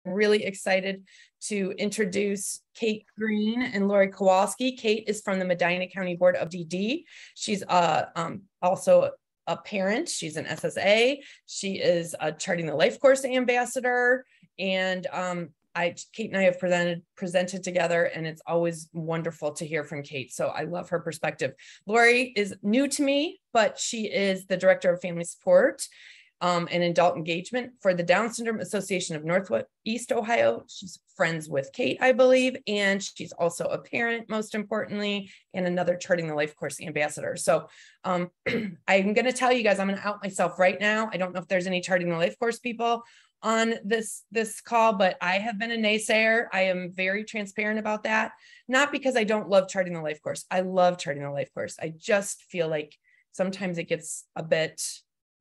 really excited to introduce Kate Green and Laurie Kowalski. Kate is from the Medina County Board of DD. She's also a parent. She's an SSA. She is a Charting the LifeCourse ambassador. And Kate and I have presented together, and it's always wonderful to hear from Kate. So I love her perspective. Laurie is new to me, but she is the Director of Family Support and Adult Engagement for the Down Syndrome Association of Northeast Ohio. She's friends with Kate, I believe, and she's also a parent, most importantly, and another Charting the LifeCourse ambassador. So I'm going to tell you guys, I'm going to out myself right now. I don't know if there's any Charting the LifeCourse people on this call, but I have been a naysayer. I am very transparent about that. Not because I don't love Charting the LifeCourse. I love Charting the LifeCourse. I just feel like sometimes it gets a bit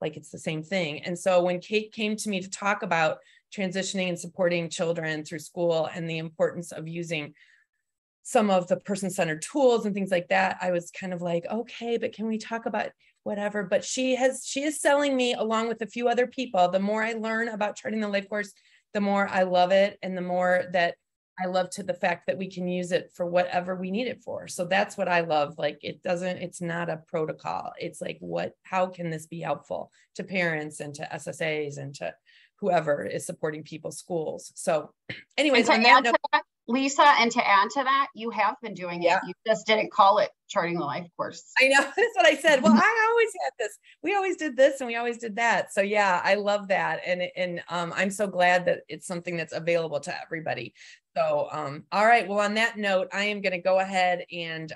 like it's the same thing. And so when Kate came to me to talk about transitioning and supporting children through school and the importance of using some of the person-centered tools and things like that, I was kind of like, okay, but can we talk about whatever? But she is selling me, along with a few other people. The more I learn about Charting the LifeCourse, the more I love it, and the more that I love the fact that we can use it for whatever we need it for. So that's what I love. Like, it's not a protocol. It's like, how can this be helpful to parents and to SSAs and to whoever is supporting people's schools? So anyways, and to add to that, Lisa, and to add to that, you have been doing it. You just didn't call it Charting the LifeCourse. I know, that's what I said. Well, I always had this. We always did this and we always did that. So yeah, I love that. And I'm so glad that it's something that's available to everybody. So, all right. Well, on that note, I am going to go ahead and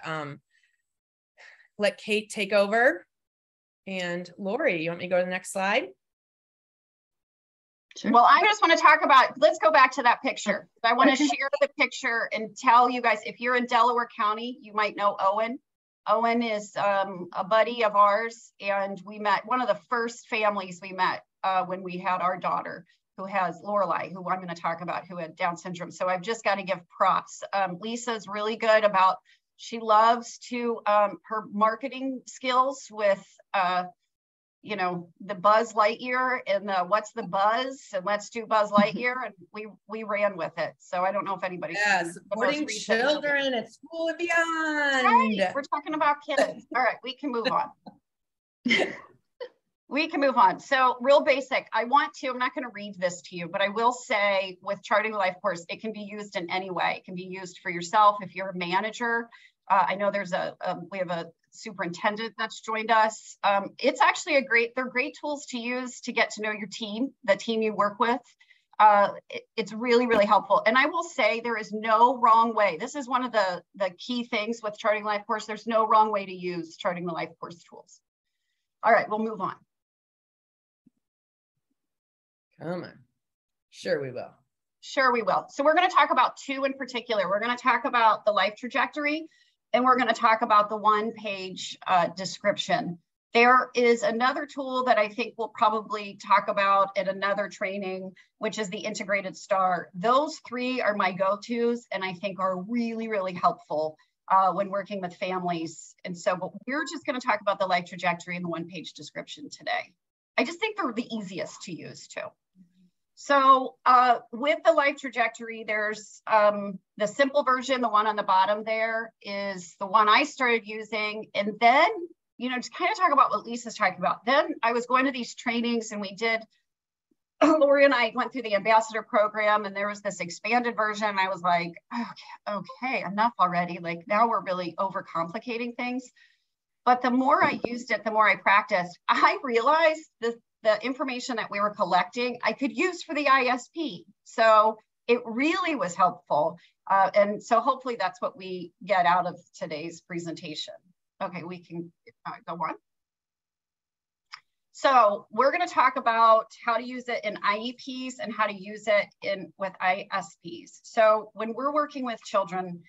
let Kate take over. And Laurie, you want me to go to the next slide? Sure. Well, I just want to talk about, let's go back to that picture. I want to share the picture and tell you guys, if you're in Delaware County, you might know Owen. Owen is a buddy of ours, and we met, one of the first families we met when we had our daughter, who has Lorelei, who I'm going to talk about, who had Down syndrome. So I've just got to give props. Lisa's really good about, she loves to, her marketing skills with, you know, the Buzz Lightyear and the what's the buzz, and let's do Buzz Lightyear, and we ran with it. So I don't know if anybody's supporting children at school and beyond. Right. We're talking about kids. All right, we can move on. We can move on. So real basic, I'm not going to read this to you, but I will say with Charting the LifeCourse, it can be used in any way. It can be used for yourself if you're a manager. I know there's we have a superintendent that's joined us. It's actually they're great tools to use to get to know your team, the team you work with. It's really, really helpful. And I will say there is no wrong way. This is one of the key things with Charting LifeCourse. There's no wrong way to use Charting the LifeCourse tools. All right, we'll move on. Come on. Sure we will. Sure we will. So we're going to talk about two in particular. We're going to talk about the life trajectory, and we're going to talk about the one-page description. There is another tool that I think we'll probably talk about at another training, which is the integrated STAR. Those three are my go-tos, and I think are really, really helpful when working with families. And so, but we're just going to talk about the life trajectory and the one-page description today. I just think they're the easiest to use too. So with the life trajectory, there's the simple version, the one on the bottom there is the one I started using. And then, you know, just kind of talk about what Lisa's talking about. Then I was going to these trainings, and we did, Laurie and I went through the ambassador program, and there was this expanded version. And I was like, okay, enough already. Like, now we're really overcomplicating things. But the more I used it, the more I practiced, I realized the information that we were collecting, I could use for the ISP. So it really was helpful. And so hopefully that's what we get out of today's presentation. Okay, we can go on. So we're going to talk about how to use it in IEPs and how to use it with ISPs. So when we're working with children,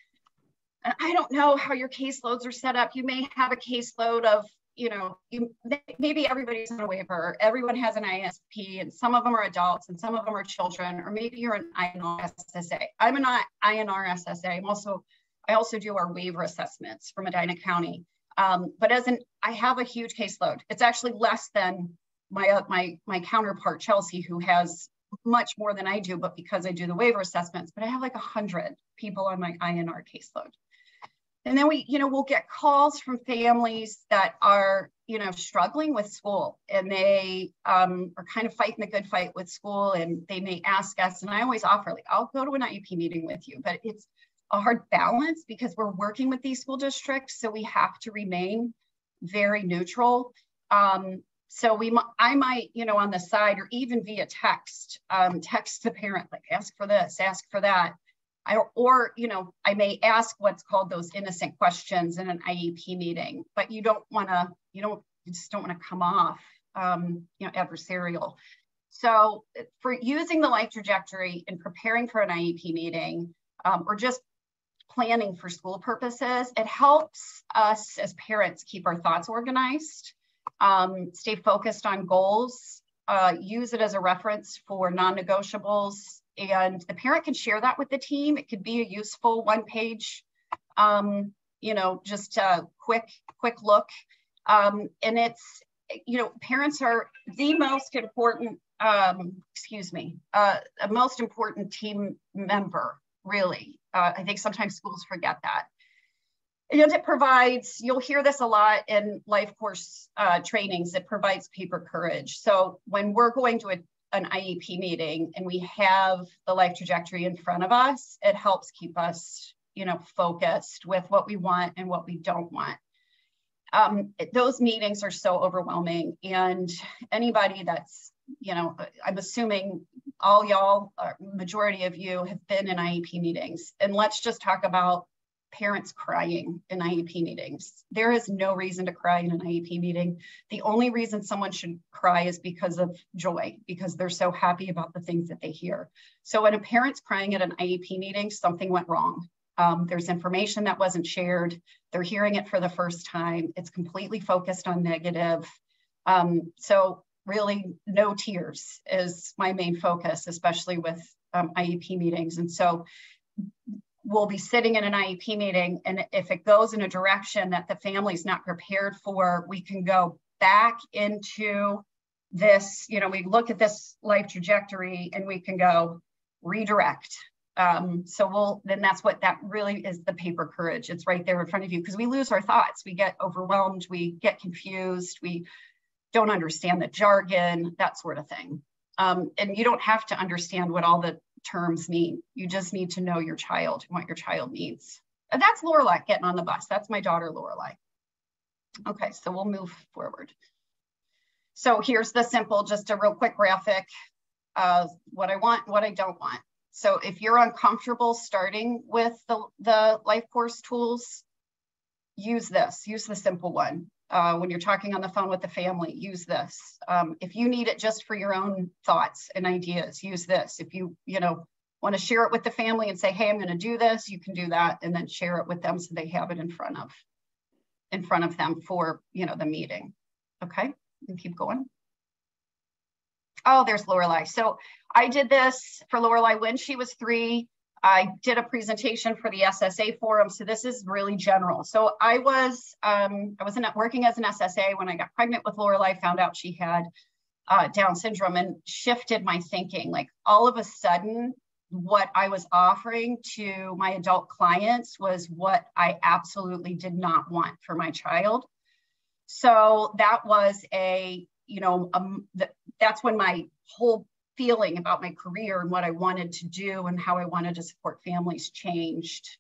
and I don't know how your caseloads are set up. You may have a caseload of, you know, maybe everybody's on a waiver, everyone has an ISP, and some of them are adults and some of them are children, or maybe you're an INR SSA. I'm an INR SSA. I also do our waiver assessments for Medina County. But I have a huge caseload. It's actually less than my counterpart, Chelsea, who has much more than I do, but because I do the waiver assessments, but I have like 100 people on my INR caseload. And then we'll get calls from families that are, struggling with school, and they are kind of fighting the good fight with school, and they may ask us, and I always offer, like, I'll go to an IEP meeting with you, but it's a hard balance because we're working with these school districts, so we have to remain very neutral. So I might, on the side, or even via text, text the parent, like, ask for this, ask for that. I may ask what's called those innocent questions in an IEP meeting, but you just don't want to come off, adversarial. So for using the life trajectory and preparing for an IEP meeting, or just planning for school purposes, it helps us as parents keep our thoughts organized, stay focused on goals, use it as a reference for non-negotiables, and the parent can share that with the team. It could be a useful one-page, just a quick look. And it's, parents are the most important, most important team member, really. I think sometimes schools forget that. And it provides, you'll hear this a lot in LifeCourse trainings, it provides paper courage. So when we're going to an IEP meeting and we have the life trajectory in front of us, it helps keep us, focused with what we want and what we don't want. Those meetings are so overwhelming, and anybody that's, I'm assuming all y'all, majority of you have been in IEP meetings, and let's just talk about parents crying in IEP meetings. There is no reason to cry in an IEP meeting. The only reason someone should cry is because of joy, because they're so happy about the things that they hear. So when a parent's crying at an IEP meeting, something went wrong. There's information that wasn't shared. They're hearing it for the first time. It's completely focused on negative. So really no tears is my main focus, especially with IEP meetings. And so we'll be sitting in an IEP meeting, and if it goes in a direction that the family's not prepared for, we can go back into this, we look at this life trajectory and we can go redirect. So then that really is the paper courage. It's right there in front of you, because we lose our thoughts. We get overwhelmed, we get confused, we don't understand the jargon, that sort of thing. And you don't have to understand what all the terms mean. You just need to know your child and what your child needs. And that's Lorelai getting on the bus. That's my daughter, Lorelai. Okay, so we'll move forward. So here's the simple, just a real quick graphic, what I want, what I don't want. So if you're uncomfortable starting with the LifeCourse tools, use this, use the simple one. When you're talking on the phone with the family, use this. If you need it just for your own thoughts and ideas, use this. If you want to share it with the family and say, hey, I'm going to do this, you can do that, and then share it with them so they have it in front of them for the meeting. Okay, and keep going. Oh, there's Lorelai. So I did this for Lorelai when she was 3. I did a presentation for the SSA forum. So this is really general. So I was working as an SSA when I got pregnant with Lorelai, found out she had Down syndrome, and shifted my thinking. Like, all of a sudden, what I was offering to my adult clients was what I absolutely did not want for my child. So that was that's when my whole feeling about my career and what I wanted to do and how I wanted to support families changed.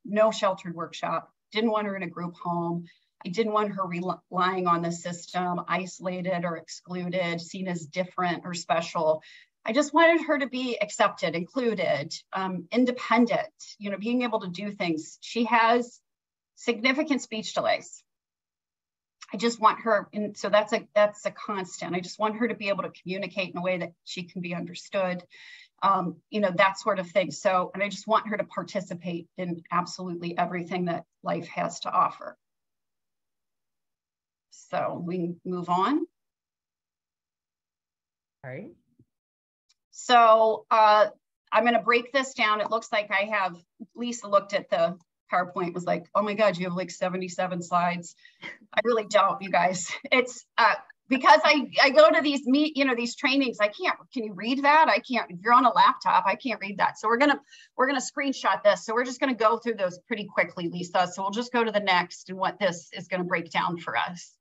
No sheltered workshop, didn't want her in a group home. I didn't want her relying on the system, isolated or excluded, seen as different or special. I just wanted her to be accepted, included, independent, being able to do things. She has significant speech delays. I just want her, and so that's a constant. I just want her to be able to communicate in a way that she can be understood, that sort of thing. So, and I just want her to participate in absolutely everything that life has to offer. So we move on. All right. So I'm going to break this down. It looks like I have, Lisa looked at the PowerPoint, was like, oh my God, you have like 77 slides. I really don't, you guys. It's because I go to these these trainings, can you read that? I can't, if you're on a laptop, I can't read that. So we're going to screenshot this. So we're just going to go through those pretty quickly, Lisa. So we'll just go to the next and what this is going to break down for us.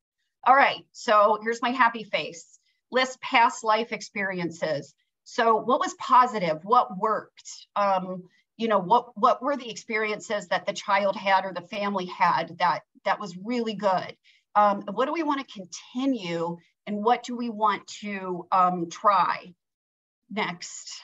All right. So here's my happy face. List past life experiences. So what was positive? What worked? What were the experiences that the child had or the family had that was really good? What do we want to continue, and what do we want to try next?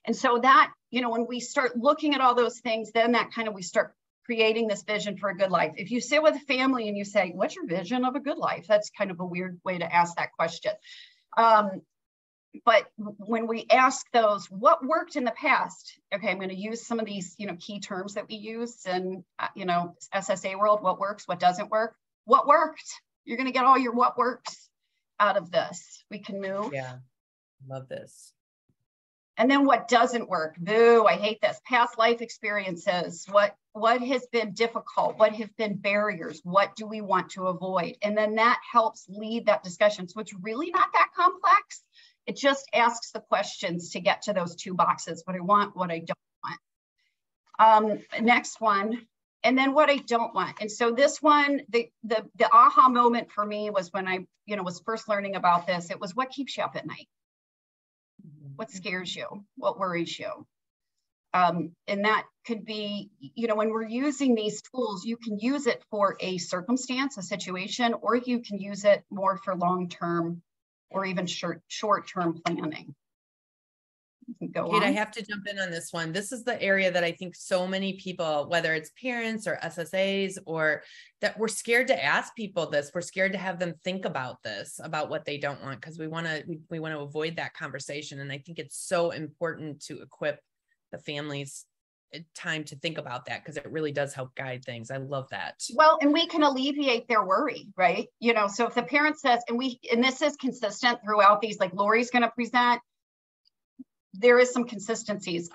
And so that, when we start looking at all those things, then that kind of, we start creating this vision for a good life. If you sit with a family and you say, what's your vision of a good life? That's kind of a weird way to ask that question. But when we ask those, what worked in the past? Okay, I'm going to use some of these, key terms that we use in, SSA world. What works? What doesn't work? What worked? You're going to get all your what works out of this. We can move. Yeah, love this. And then what doesn't work? Boo, I hate this. Past life experiences. What has been difficult? What have been barriers? What do we want to avoid? And then that helps lead that discussion. So it's really not that complex. It just asks the questions to get to those two boxes, what I want, what I don't want. Next one, and then what I don't want. And so this one, the aha moment for me was when I, was first learning about this. It was, what keeps you up at night? What scares you? What worries you? And that could be, when we're using these tools, you can use it for a circumstance, a situation, or you can use it more for long-term or even short-term planning. Kate, I have to jump in on this one. This is the area that I think so many people, whether it's parents or SSAs, or that we're scared to ask people this. We're scared to have them think about this, about what they don't want, because we want to avoid that conversation. And I think it's so important to equip the families time to think about that, because it really does help guide things. I love that. Well, and we can alleviate their worry, right? So if the parent says, and this is consistent throughout these, like Laurie's going to present, there is some consistencies.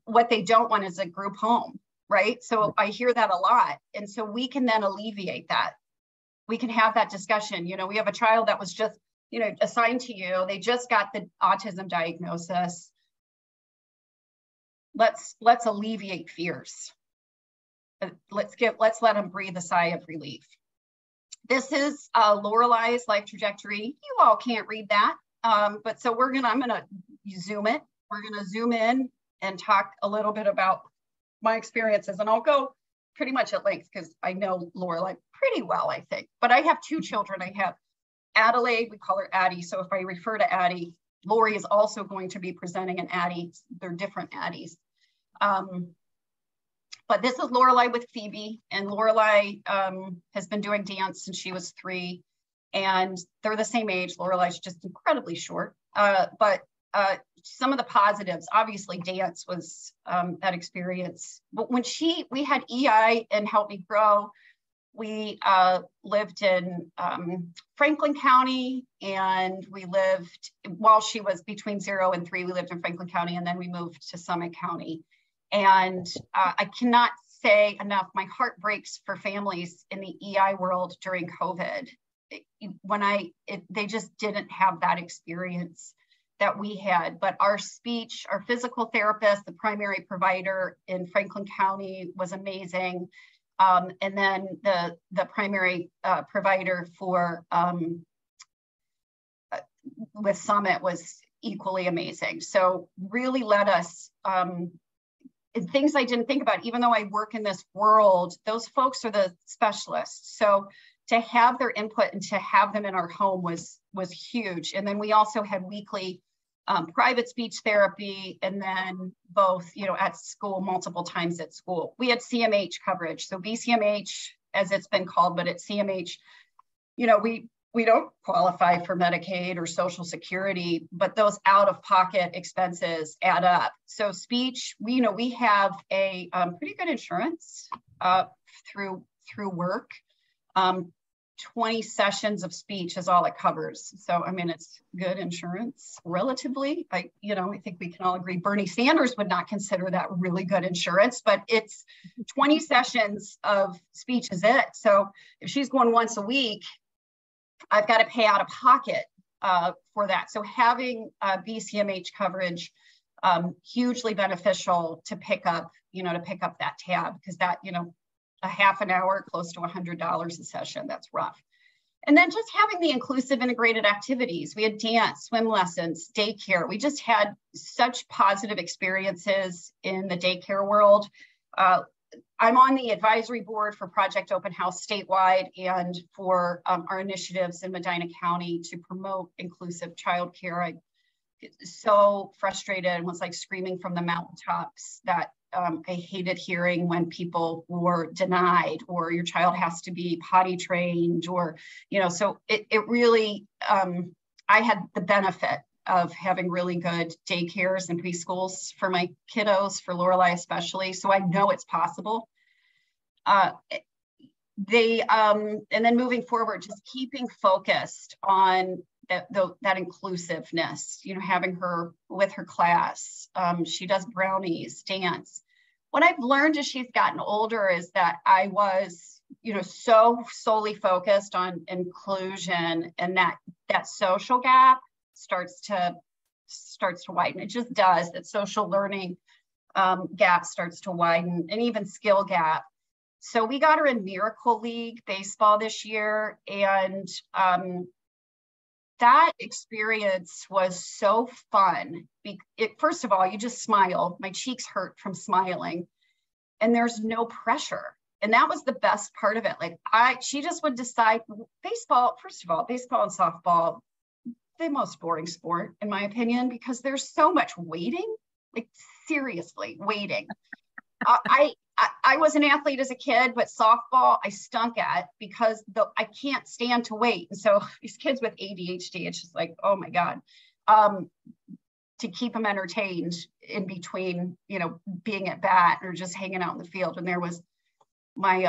What they don't want is a group home, right? So I hear that a lot. And so we can then alleviate that. We can have that discussion. We have a child that was just, assigned to you. They just got the autism diagnosis. Let's alleviate fears. Let's let them breathe a sigh of relief. This is Lorelei's life trajectory. You all can't read that, but so I'm gonna zoom it. We're gonna zoom in and talk a little bit about my experiences, and I'll go pretty much at length because I know Lorelei pretty well, I think. But I have two children. I have Adelaide. We call her Addie. So if I refer to Addie, Laurie is also going to be presenting an Addie. They're different Addies. But this is Lorelei with Phoebe, and Lorelei has been doing dance since she was 3, and they're the same age. Lorelei's just incredibly short, but some of the positives, obviously dance was that experience. But when we had EI and Help Me Grow, we lived in Franklin County, and we lived, while she was between 0 and 3, we lived in Franklin County, and then we moved to Summit County. And I cannot say enough, my heart breaks for families in the EI world during COVID. They just didn't have that experience that we had. But our physical therapist, the primary provider in Franklin County was amazing. And then the primary provider for with Summit was equally amazing. So really let us, things I didn't think about, even though I work in this world, those folks are the specialists. So to have their input and to have them in our home was huge. And then we also had weekly private speech therapy, and then both, at school, multiple times at school. We had CMH coverage. So BCMH, as it's been called, but at CMH, we don't qualify for Medicaid or Social Security, but those out-of-pocket expenses add up. So speech, we have a pretty good insurance through work. 20 sessions of speech is all it covers. So, I mean, it's good insurance relatively. I think we can all agree Bernie Sanders would not consider that really good insurance, but it's 20 sessions of speech is it. So if she's going once a week, I've got to pay out of pocket for that. So having BCMH coverage, hugely beneficial to pick up that tab, because that, a half an hour, close to $100 a session, that's rough. And then just having the inclusive integrated activities. We had dance, swim lessons, daycare. We just had such positive experiences in the daycare world. I'm on the advisory board for Project Open House statewide and for our initiatives in Medina County to promote inclusive childcare. I get so frustrated and was like screaming from the mountaintops that I hated hearing when people were denied, or your child has to be potty trained, or, so it really, I had the benefit of having really good daycares and preschools for my kiddos, for Lorelei especially. So I know it's possible. And then moving forward, just keeping focused on that inclusiveness, having her with her class. She does brownies, dance. What I've learned as she's gotten older is that I was, so solely focused on inclusion, and that social gap starts to widen. It just does. That social learning gap starts to widen, and even skill gap. So we got her in Miracle League baseball this year, and that experience was so fun. First of all, you just smile. My cheeks hurt from smiling, and there's no pressure. And that was the best part of it. She just would decide. Baseball, first of all, baseball and softball, the most boring sport, in my opinion, because there's so much waiting, seriously waiting. I was an athlete as a kid, but softball I stunk at because I can't stand to wait. And so these kids with ADHD, it's just like, oh my God, to keep them entertained in between, being at bat or just hanging out in the field. And there was my,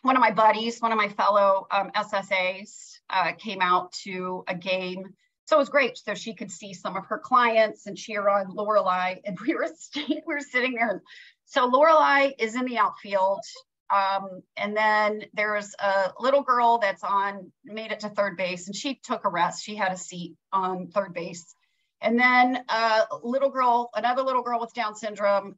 one of my buddies, one of my fellow SSAs came out to a game. So it was great. So she could see some of her clients and cheer on Lorelei. And we were sitting there. So Lorelei is in the outfield. And then there's a little girl that's made it to third base, and she took a rest. She had a seat on third base. And then another little girl with Down syndrome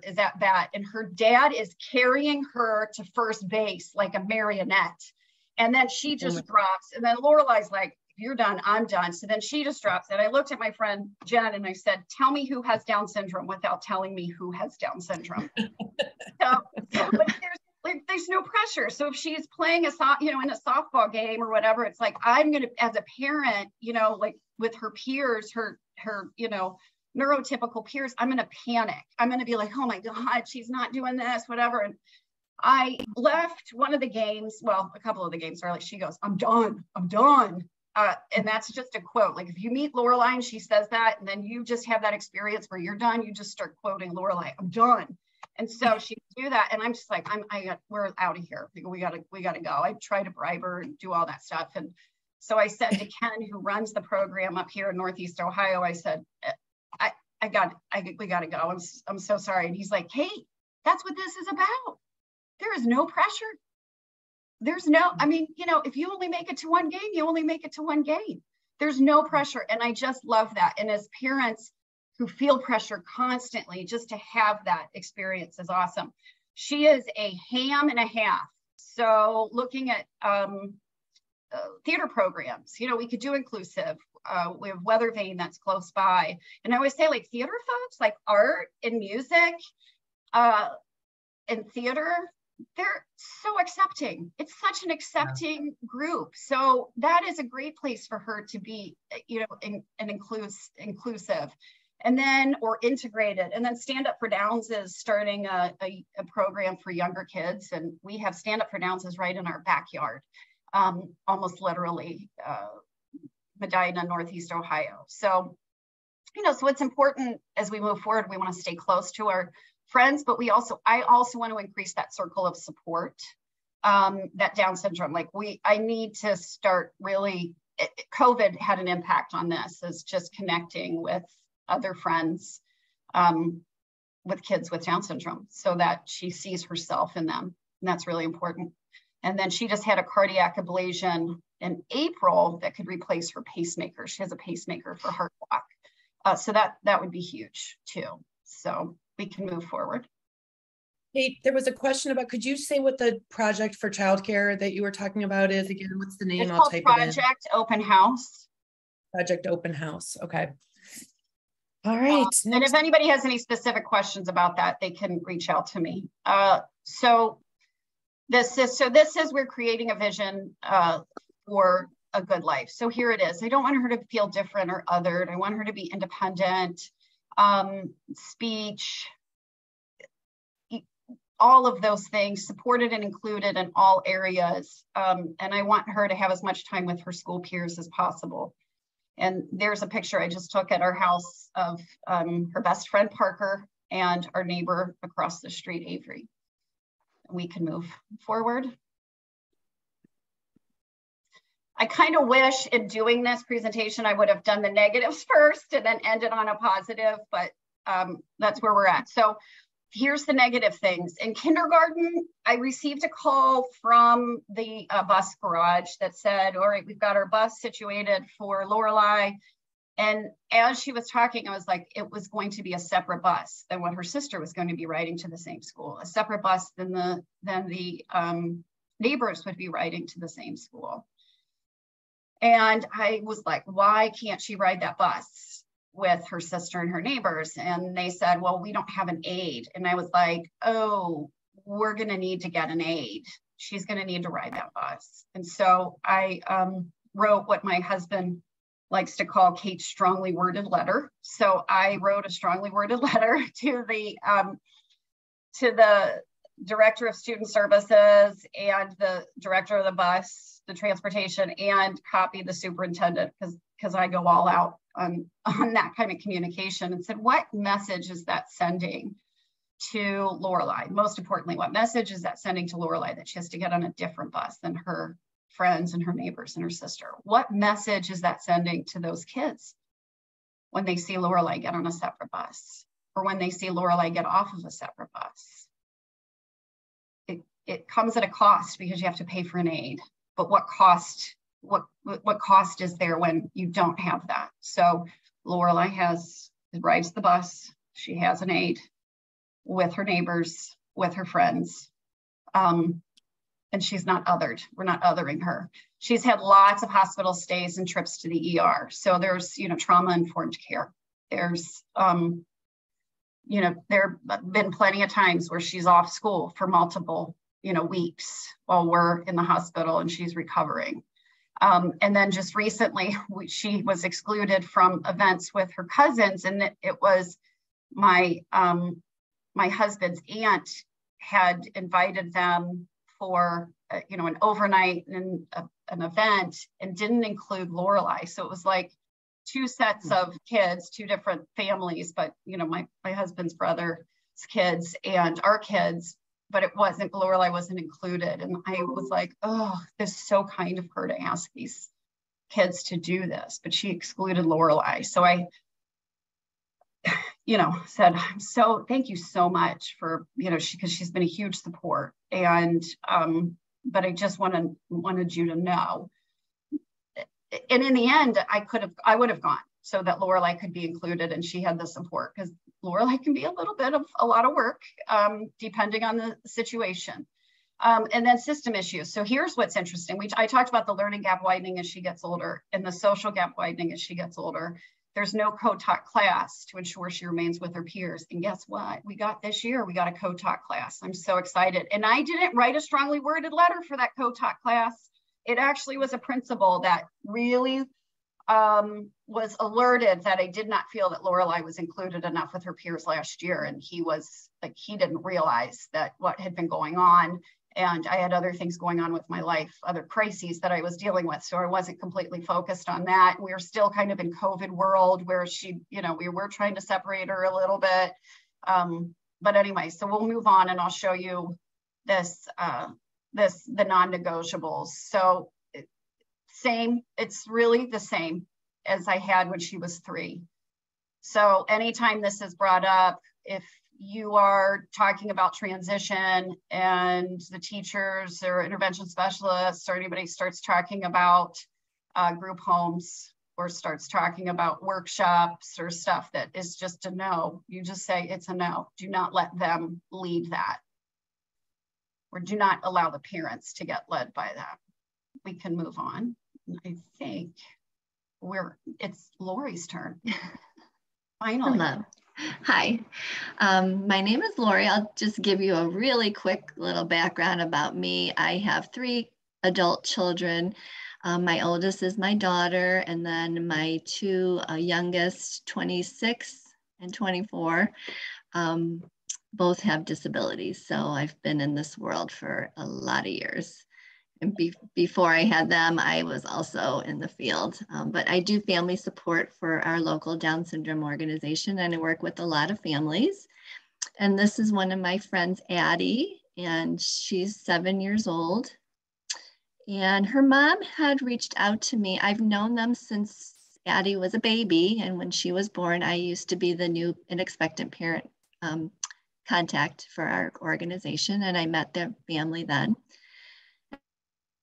is at bat, and her dad is carrying her to first base like a marionette. And then she just drops. And then Lorelei's like, you're done, I'm done. So then she just drops it. I looked at my friend Jen and I said, tell me who has Down syndrome without telling me who has Down syndrome. But there's no pressure. So if she's playing in a softball game or whatever, it's like, I'm going to, as a parent, with her peers, her neurotypical peers, I'm going to panic. I'm going to be like, oh my God, she's not doing this, whatever. And I left one of the games, well, a couple of the games early. She goes, I'm done. And that's just a quote. Like if you meet Lorelei and she says that, and then you just have that experience where you're done, you just start quoting Lorelei, I'm done. And so she do that. And I'm just like, we're out of here. We gotta go. I tried to bribe her and do all that stuff. And so I said to Ken, who runs the program up here in Northeast Ohio, I said, we gotta go. I'm so sorry. And he's like, Kate, that's what this is about. There is no pressure. There's no, if you only make it to one game, you only make it to one game. There's no pressure. And I just love that. And as parents who feel pressure constantly, just to have that experience is awesome. She is a ham and a half. So looking at theater programs, we could do inclusive. We have Weather Vane that's close by. And I always say theater folks, like art and music and theater, they're so accepting. It's such an accepting group. So that is a great place for her to be, inclusive. And then, or integrated. And then Stand Up for Downs is starting a program for younger kids. And we have Stand Up for Downs is right in our backyard, almost literally, Medina, Northeast Ohio. So, so it's important as we move forward, we want to stay close to our friends, but I also want to increase that circle of support. that Down syndrome. Like I need to start really, COVID had an impact on this, is just connecting with other friends with kids with Down syndrome so that she sees herself in them. And that's really important. And then she just had a cardiac ablation in April that could replace her pacemaker. She has a pacemaker for heart block. So that would be huge too. So we can move forward. Kate, there was a question about, could you say what the project for childcare that you were talking about is again? What's the name? It's I'll called type Project it in. Open House. Project Open House. Okay. All right. And if anybody has any specific questions about that, they can reach out to me. So this is we're creating a vision for a good life. So here it is. I don't want her to feel different or othered. I want her to be independent, speech, all of those things, supported and included in all areas. And I want her to have as much time with her school peers as possible. And there's a picture I just took at our house of her best friend, Parker, and our neighbor across the street, Avery. We can move forward. I kind of wish in doing this presentation, I would have done the negatives first and then ended on a positive, but that's where we're at. So here's the negative things. In kindergarten, I received a call from the bus garage that said, all right, we've got our bus situated for Lorelei. And as she was talking, I was like, it was going to be a separate bus than what her sister was going to be riding to the same school, a separate bus than the neighbors would be riding to the same school. And I was like, why can't she ride that bus with her sister and her neighbors? And they said, well, we don't have an aide. And I was like, oh, we're going to need to get an aide. She's going to need to ride that bus. And so I wrote what my husband likes to call Kate's strongly worded letter. So I wrote a strongly worded letter to the director of student services and the director of the bus, the transportation, and copied the superintendent because I go all out on that kind of communication, and said, what message is that sending to Lorelei? Most importantly, what message is that sending to Lorelei that she has to get on a different bus than her friends and her neighbors and her sister? What message is that sending to those kids when they see Lorelei get on a separate bus, or when they see Lorelei get off of a separate bus? It comes at a cost because you have to pay for an aide, but what cost is there when you don't have that? So Lorelei rides the bus. She has an aide with her neighbors, with her friends. And she's not othered. We're not othering her. She's had lots of hospital stays and trips to the ER. So there's, trauma-informed care. There's, there have been plenty of times where she's off school for multiple, weeks while we're in the hospital and she's recovering. And then just recently, she was excluded from events with her cousins, and it was my husband's aunt had invited them for an overnight and an event, and didn't include Lorelei. So it was like two sets of kids, two different families, but my husband's brother's kids and our kids, but Lorelei wasn't included. And I was like, oh, this is so kind of her to ask these kids to do this, but she excluded Lorelei. So I said, thank you so much for, because she's been a huge support. And, but I just wanted you to know. And in the end, I would have gone so that Lorelei could be included and she had the support, because Lorelei can be a lot of work, depending on the situation. And then system issues. So here's what's interesting. I talked about the learning gap widening as she gets older and the social gap widening as she gets older. There's no co-taught class to ensure she remains with her peers. And guess what? We got a co-taught class. I'm so excited. And I didn't write a strongly worded letter for that co-taught class. It actually was a principal that really was alerted that I did not feel that Lorelei was included enough with her peers last year. And he didn't realize that what had been going on. And I had other things going on with my life, other crises that I was dealing with. So I wasn't completely focused on that. We were still kind of in COVID world where we were trying to separate her a little bit. But anyway, so we'll move on and I'll show you this the non-negotiables. So it's really the same as I had when she was 3. So anytime this is brought up, if you are talking about transition and the teachers or intervention specialists or anybody starts talking about group homes or starts talking about workshops or stuff that is just a no, you just say it's a no. Do not let them lead that. Or do not allow the parents to get led by that. We can move on. I think it's Laurie's turn. Finally. Hello. Hi, my name is Laurie. I'll just give you a really quick little background about me. I have 3 adult children. My oldest is my daughter, and then my 2 youngest, 26 and 24, both have disabilities. So I've been in this world for a lot of years. And before I had them, I was also in the field. But I do family support for our local Down syndrome organization, and I work with a lot of families. And this is one of my friends, Addie, and she's 7 years old. And her mom had reached out to me. I've known them since Addie was a baby. And when she was born, I used to be the new and expectant parent contact for our organization. And I met their family then.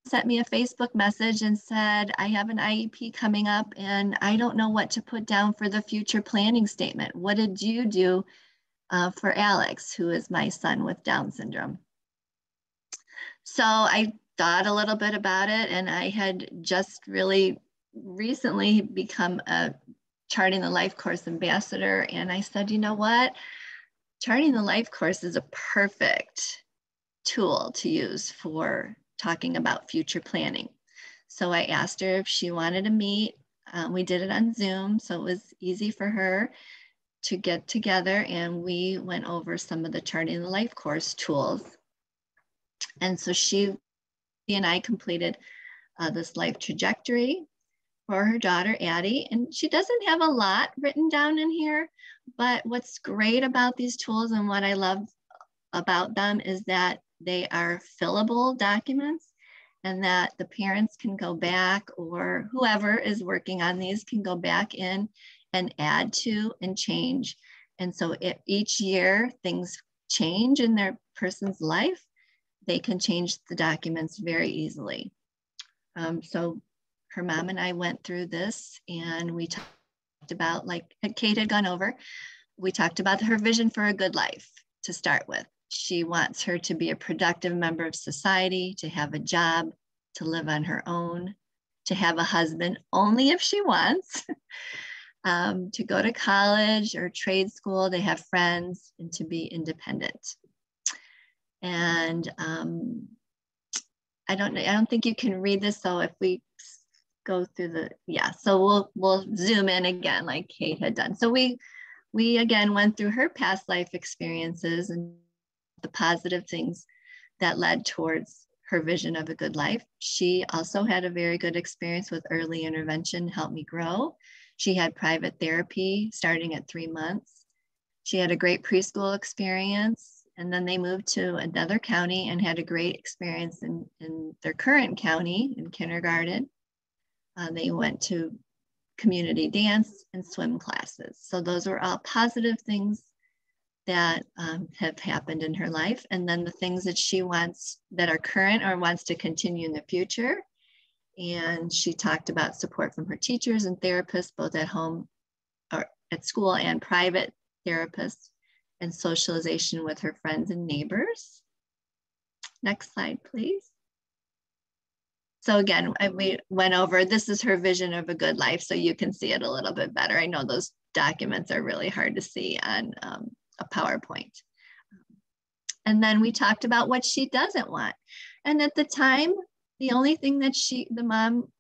Sent me a Facebook message and said, I have an IEP coming up and I don't know what to put down for the future planning statement. What did you do for Alex, who is my son with Down syndrome? So I thought a little bit about it, and I had just really recently become a Charting the LifeCourse ambassador. And I said, you know what? Charting the LifeCourse is a perfect tool to use for talking about future planning. So I asked her if she wanted to meet. We did it on Zoom, so it was easy for her to get together, and we went over some of the Charting the LifeCourse tools. And so she and I completed this life trajectory for her daughter, Addie. And she doesn't have a lot written down in here, but what's great about these tools and what I love about them is that they are fillable documents, and that the parents can go back, or whoever is working on these can go back in and add to and change. And so if each year things change in their person's life, they can change the documents very easily. So her mom and I went through this, and we talked about, like Kate had gone over, we talked about her vision for a good life to start with. She wants her to be a productive member of society, to have a job, to live on her own, to have a husband only if she wants, to go to college or trade school, to have friends, and to be independent. And I don't think you can read this. So if we go through so we'll zoom in again like Kate had done. So we again went through her past life experiences and the positive things that led towards her vision of a good life. She also had a very good experience with early intervention, Help Me Grow. She had private therapy starting at 3 months. She had a great preschool experience, and then they moved to another county and had a great experience in their current county in kindergarten. They went to community dance and swim classes. So those were all positive things that have happened in her life. And then the things that she wants that are current or wants to continue in the future. And she talked about support from her teachers and therapists, both at home or at school, and private therapists, and socialization with her friends and neighbors. Next slide, please. So again, we went over, this is her vision of a good life, so you can see it a little bit better. I know those documents are really hard to see on a PowerPoint. And then we talked about what she doesn't want. And at the time, the only thing that the mom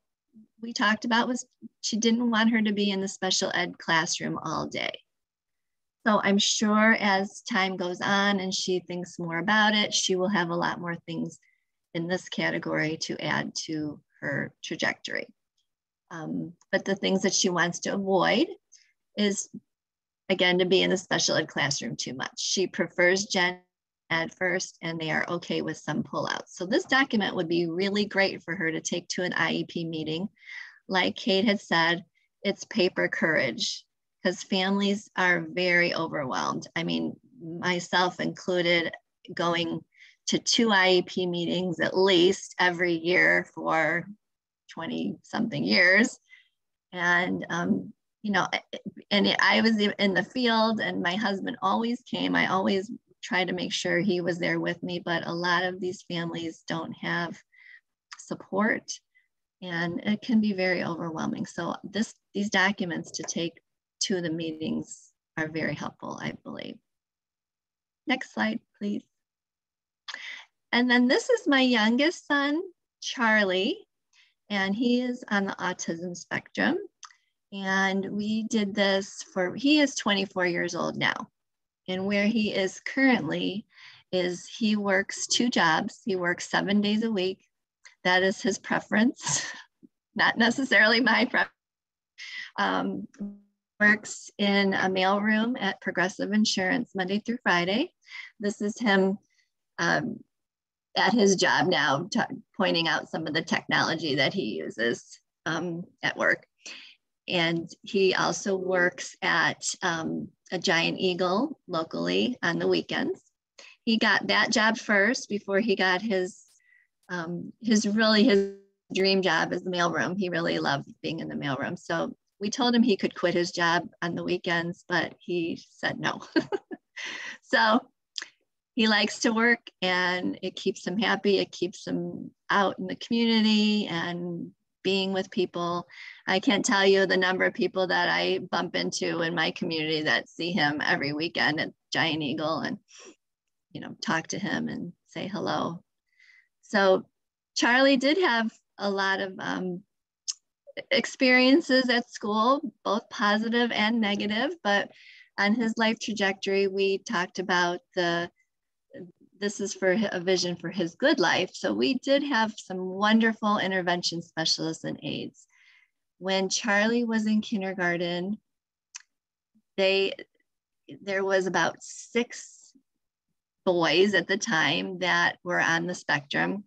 we talked about was she didn't want her to be in the special ed classroom all day. So I'm sure as time goes on and she thinks more about it, she will have a lot more things in this category to add to her trajectory. But the things that she wants to avoid is, again, to be in the special ed classroom too much. She prefers gen at first, and they are okay with some pullouts. So this document would be really great for her to take to an IEP meeting. Like Kate had said, it's paper courage, because families are very overwhelmed. I mean, myself included, going to 2 IEP meetings at least every year for 20 something years. And, you know, and I was in the field and my husband always came. I always tried to make sure he was there with me, but a lot of these families don't have support and it can be very overwhelming. So these documents to take to the meetings are very helpful, I believe. Next slide, please. And then this is my youngest son, Charlie, and he is on the autism spectrum. And we did this he is 24 years old now. And where he is currently is he works 2 jobs. He works 7 days a week. That is his preference, not necessarily my preference. Works in a mailroom at Progressive Insurance Monday through Friday. This is him at his job now, pointing out some of the technology that he uses at work. And he also works at a Giant Eagle locally on the weekends. He got that job first before he got his dream job as the mailroom. He really loved being in the mailroom. So we told him he could quit his job on the weekends, but he said no. So he likes to work and it keeps him happy. It keeps him out in the community and being with people. I can't tell you the number of people that I bump into in my community that see him every weekend at Giant Eagle and, you know, talk to him and say hello. So Charlie did have a lot of experiences at school, both positive and negative, but on his life trajectory, we talked about this is for a vision for his good life. So we did have some wonderful intervention specialists and aides. When Charlie was in kindergarten, there was about 6 boys at the time that were on the spectrum,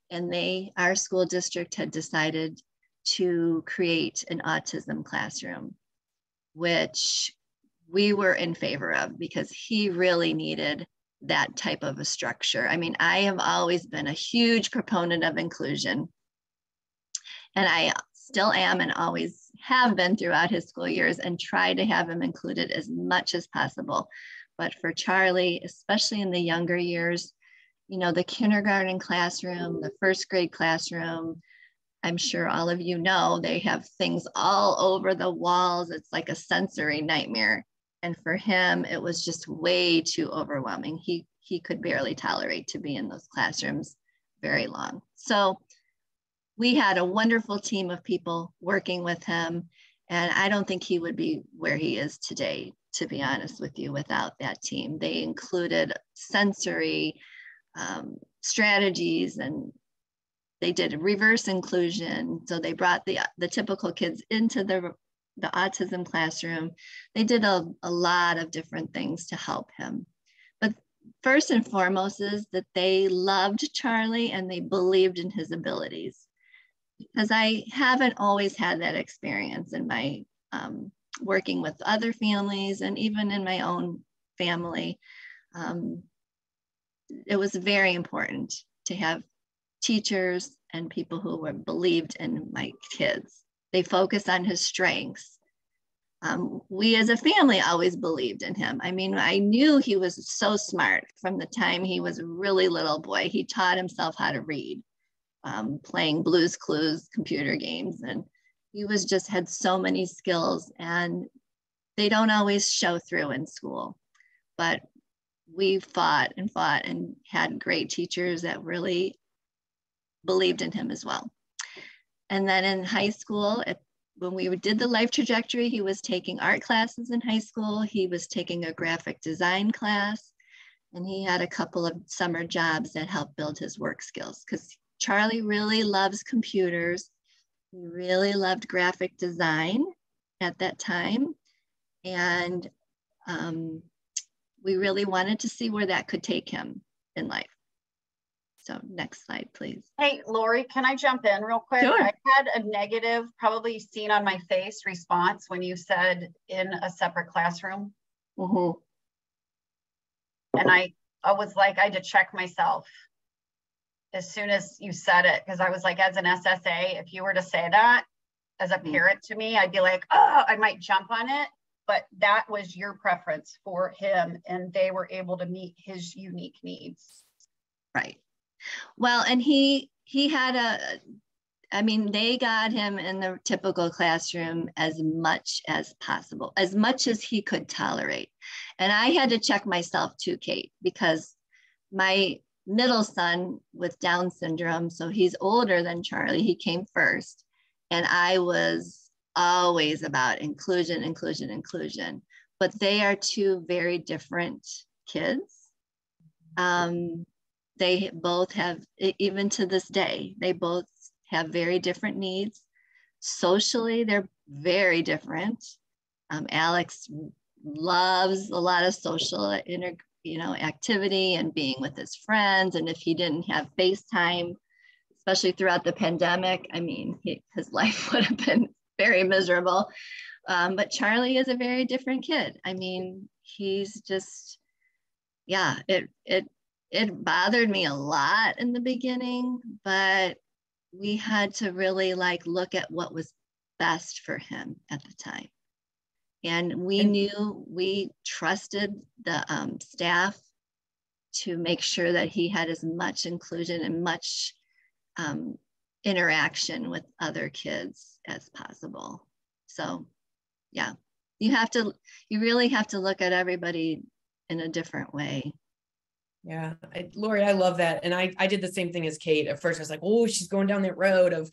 and our school district had decided to create an autism classroom, which we were in favor of because he really needed that type of a structure. I mean, I have always been a huge proponent of inclusion, and I still am and always have been throughout his school years, and try to have him included as much as possible. But for Charlie, especially in the younger years, you know, the kindergarten classroom, the 1st grade classroom, I'm sure all of you know, they have things all over the walls. It's like a sensory nightmare. And for him, it was just way too overwhelming. He could barely tolerate to be in those classrooms very long. So we had a wonderful team of people working with him. And I don't think he would be where he is today, to be honest with you, without that team. They included sensory strategies, and they did reverse inclusion. So they brought the typical kids into the autism classroom. They did a lot of different things to help him. But first and foremost is that they loved Charlie and they believed in his abilities. Because I haven't always had that experience in my working with other families and even in my own family. It was very important to have teachers and people who believed in my kids. They focused on his strengths. We as a family always believed in him. I mean, I knew he was so smart from the time he was a really little boy. He taught himself how to read, playing Blue's Clues computer games. And he had so many skills, and they don't always show through in school. But we fought and had great teachers that really believed in him as well. And then in high school, when we did the life trajectory, he was taking art classes in high school. He was taking a graphic design class, and he had a couple of summer jobs that helped build his work skills, because Charlie really loves computers. He really loved graphic design at that time. And we really wanted to see where that could take him. in life. So next slide, please. Hey, Laurie, can I jump in real quick? Sure. I had a negative, probably seen on my face, response when you said in a separate classroom. Mm-hmm. And I was like, I had to check myself as soon as you said it, because I was like, as an SSA, if you were to say that as a parent to me, I'd be like, oh, I might jump on it. But that was your preference for him, and they were able to meet his unique needs. Right. Well, and he had they got him in the typical classroom as much as possible, as much as he could tolerate. And I had to check myself too, Kate, because my middle son with Down syndrome, so he's older than Charlie, he came first. And I was always about inclusion, inclusion, inclusion. But they are two very different kids. They both have, even to this day, they both have very different needs. Socially, they're very different. Alex loves a lot of social activity and being with his friends. And if he didn't have FaceTime, especially throughout the pandemic, I mean, his life would have been very miserable. But Charlie is a very different kid. I mean, he's just, yeah, it bothered me a lot in the beginning, but we had to really look at what was best for him at the time. And we trusted the staff to make sure that he had as much inclusion and much interaction with other kids as possible. So yeah, you really have to look at everybody in a different way. Yeah, Laurie, I love that. And I did the same thing as Kate. At first I was like, oh, she's going down that road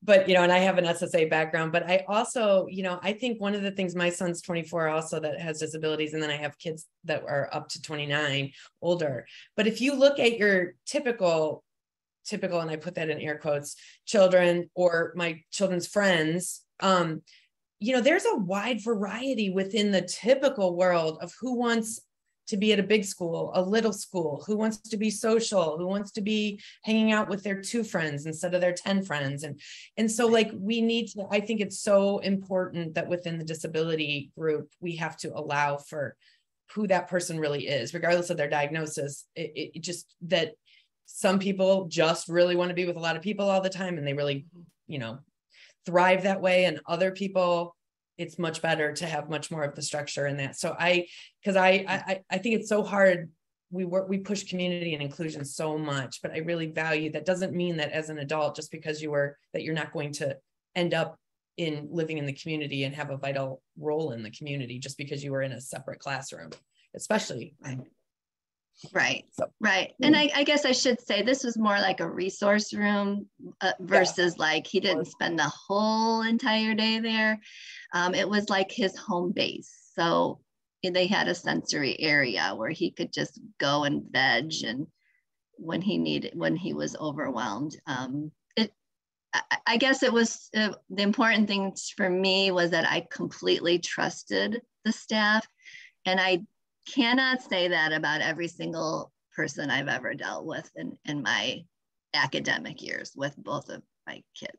but and I have an SSA background, but I also, I think one of the things, my son's 24 also that has disabilities. And then I have kids that are up to 29 older. But if you look at your typical, and I put that in air quotes, children or my children's friends, there's a wide variety within the typical world of who wants to be at a big school, a little school, who wants to be social, who wants to be hanging out with their 2 friends instead of their 10 friends. And so we need to, I think it's so important that within the disability group, we have to allow for who that person really is, regardless of their diagnosis. It just that some people just really want to be with a lot of people all the time and they really, thrive that way. And other people, it's much better to have much more of the structure in that. So I think it's so hard. We push community and inclusion so much, but I really value that. Doesn't mean that as an adult, just because you're not going to end up in living in the community and have a vital role in the community just because you were in a separate classroom, especially. Right. Right. And I guess I should say this was more like a resource room versus he didn't spend the whole entire day there. It was like his home base. So they had a sensory area where he could just go and veg and when he was overwhelmed. I guess it was the important thing for me was that I completely trusted the staff, and I cannot say that about every single person I've ever dealt with in my academic years with both of my kids.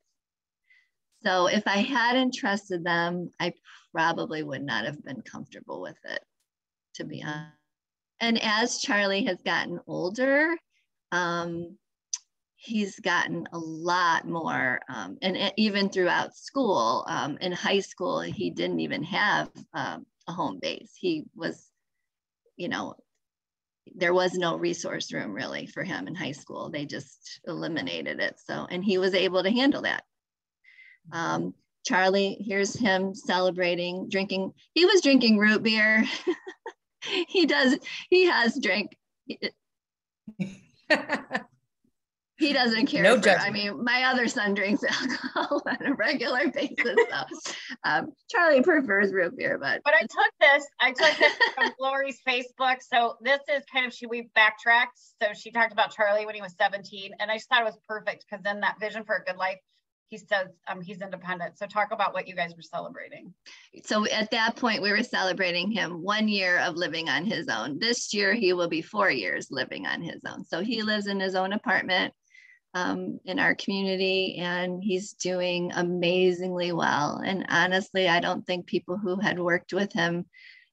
So if I hadn't trusted them, I probably would not have been comfortable with it, to be honest. And as Charlie has gotten older, he's gotten a lot more, and even throughout school, in high school, he didn't even have a home base. He was, there was no resource room really for him in high school. They just eliminated it. So, and he was able to handle that. Charlie, here's him celebrating, drinking. He was drinking root beer. He has drank. He doesn't care. No judgment. I mean, my other son drinks alcohol on a regular basis. So Charlie prefers root beer, but I took this from Laurie's Facebook. So this is we backtracked. So she talked about Charlie when he was 17, and I just thought it was perfect because then that vision for a good life, he says he's independent. So talk about what you guys were celebrating. So at that point, we were celebrating him 1 year of living on his own. This year, he will be 4 years living on his own. So he lives in his own apartment in our community, and he's doing amazingly well. And honestly, I don't think people who had worked with him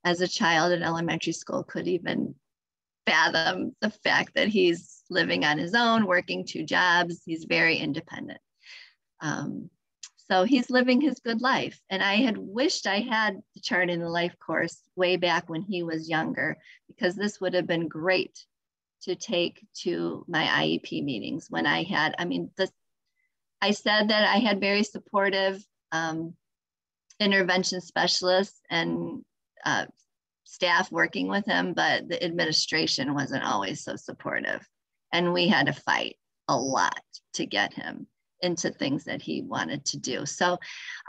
as a child in elementary school could even fathom the fact that he's living on his own, working 2 jobs. He's very independent. So he's living his good life. And I had wished I had the Charting the Life course way back when he was younger, because this would have been great to take to my IEP meetings when I had, I said that I had very supportive intervention specialists and staff working with him, but the administration wasn't always so supportive. And we had to fight a lot to get him into things that he wanted to do. So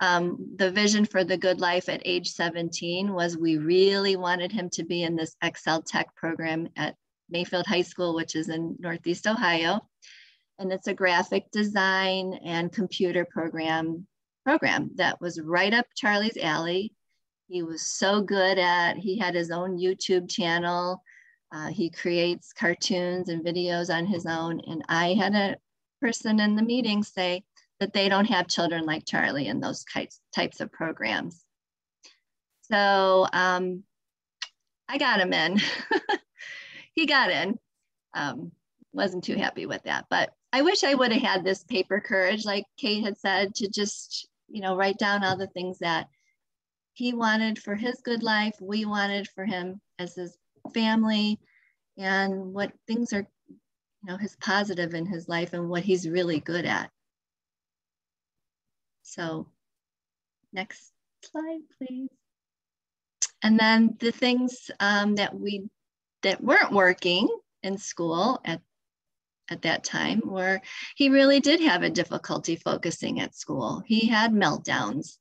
the vision for the good life at age 17 was we really wanted him to be in this Excel Tech program at Mayfield High School, which is in Northeast Ohio. And it's a graphic design and computer program that was right up Charlie's alley. He was so good he had his own YouTube channel. He creates cartoons and videos on his own. And I had a person in the meeting say that they don't have children like Charlie in those types of programs. So I got him in. He got in. Wasn't too happy with that, but I wish I would have had this paper courage, like Kate had said, to just, write down all the things that he wanted for his good life, we wanted for him as his family, and what things are, his positive in his life and what he's really good at. So next slide, please. And then the things that weren't working in school at that time were he really did have a difficulty focusing at school. He had meltdowns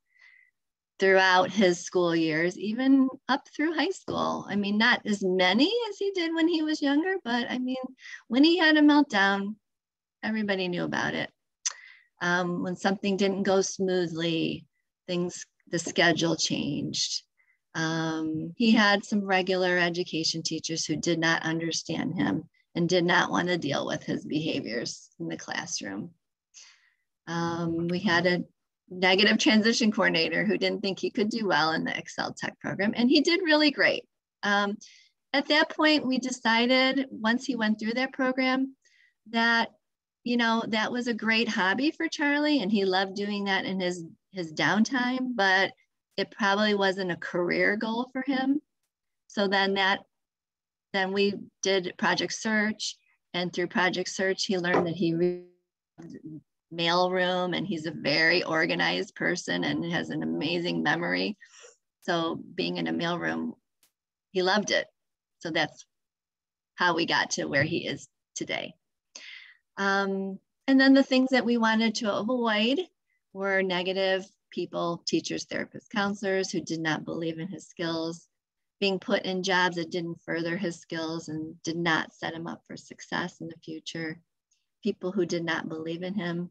throughout his school years, even up through high school. Not as many as he did when he was younger, but when he had a meltdown, everybody knew about it. When something didn't go smoothly, the schedule changed. He had some regular education teachers who did not understand him and did not want to deal with his behaviors in the classroom. We had a negative transition coordinator who didn't think he could do well in the Excel Tech program, and he did really great. At that point, we decided once he went through that program that, that was a great hobby for Charlie, and he loved doing that in his downtime, but it probably wasn't a career goal for him. So then we did Project Search, and through Project Search, he learned that he mailroom, and he's a very organized person and has an amazing memory. So being in a mailroom, he loved it. So that's how we got to where he is today. And then the things that we wanted to avoid were negative people, teachers, therapists, counselors who did not believe in his skills, being put in jobs that didn't further his skills and did not set him up for success in the future, people who did not believe in him,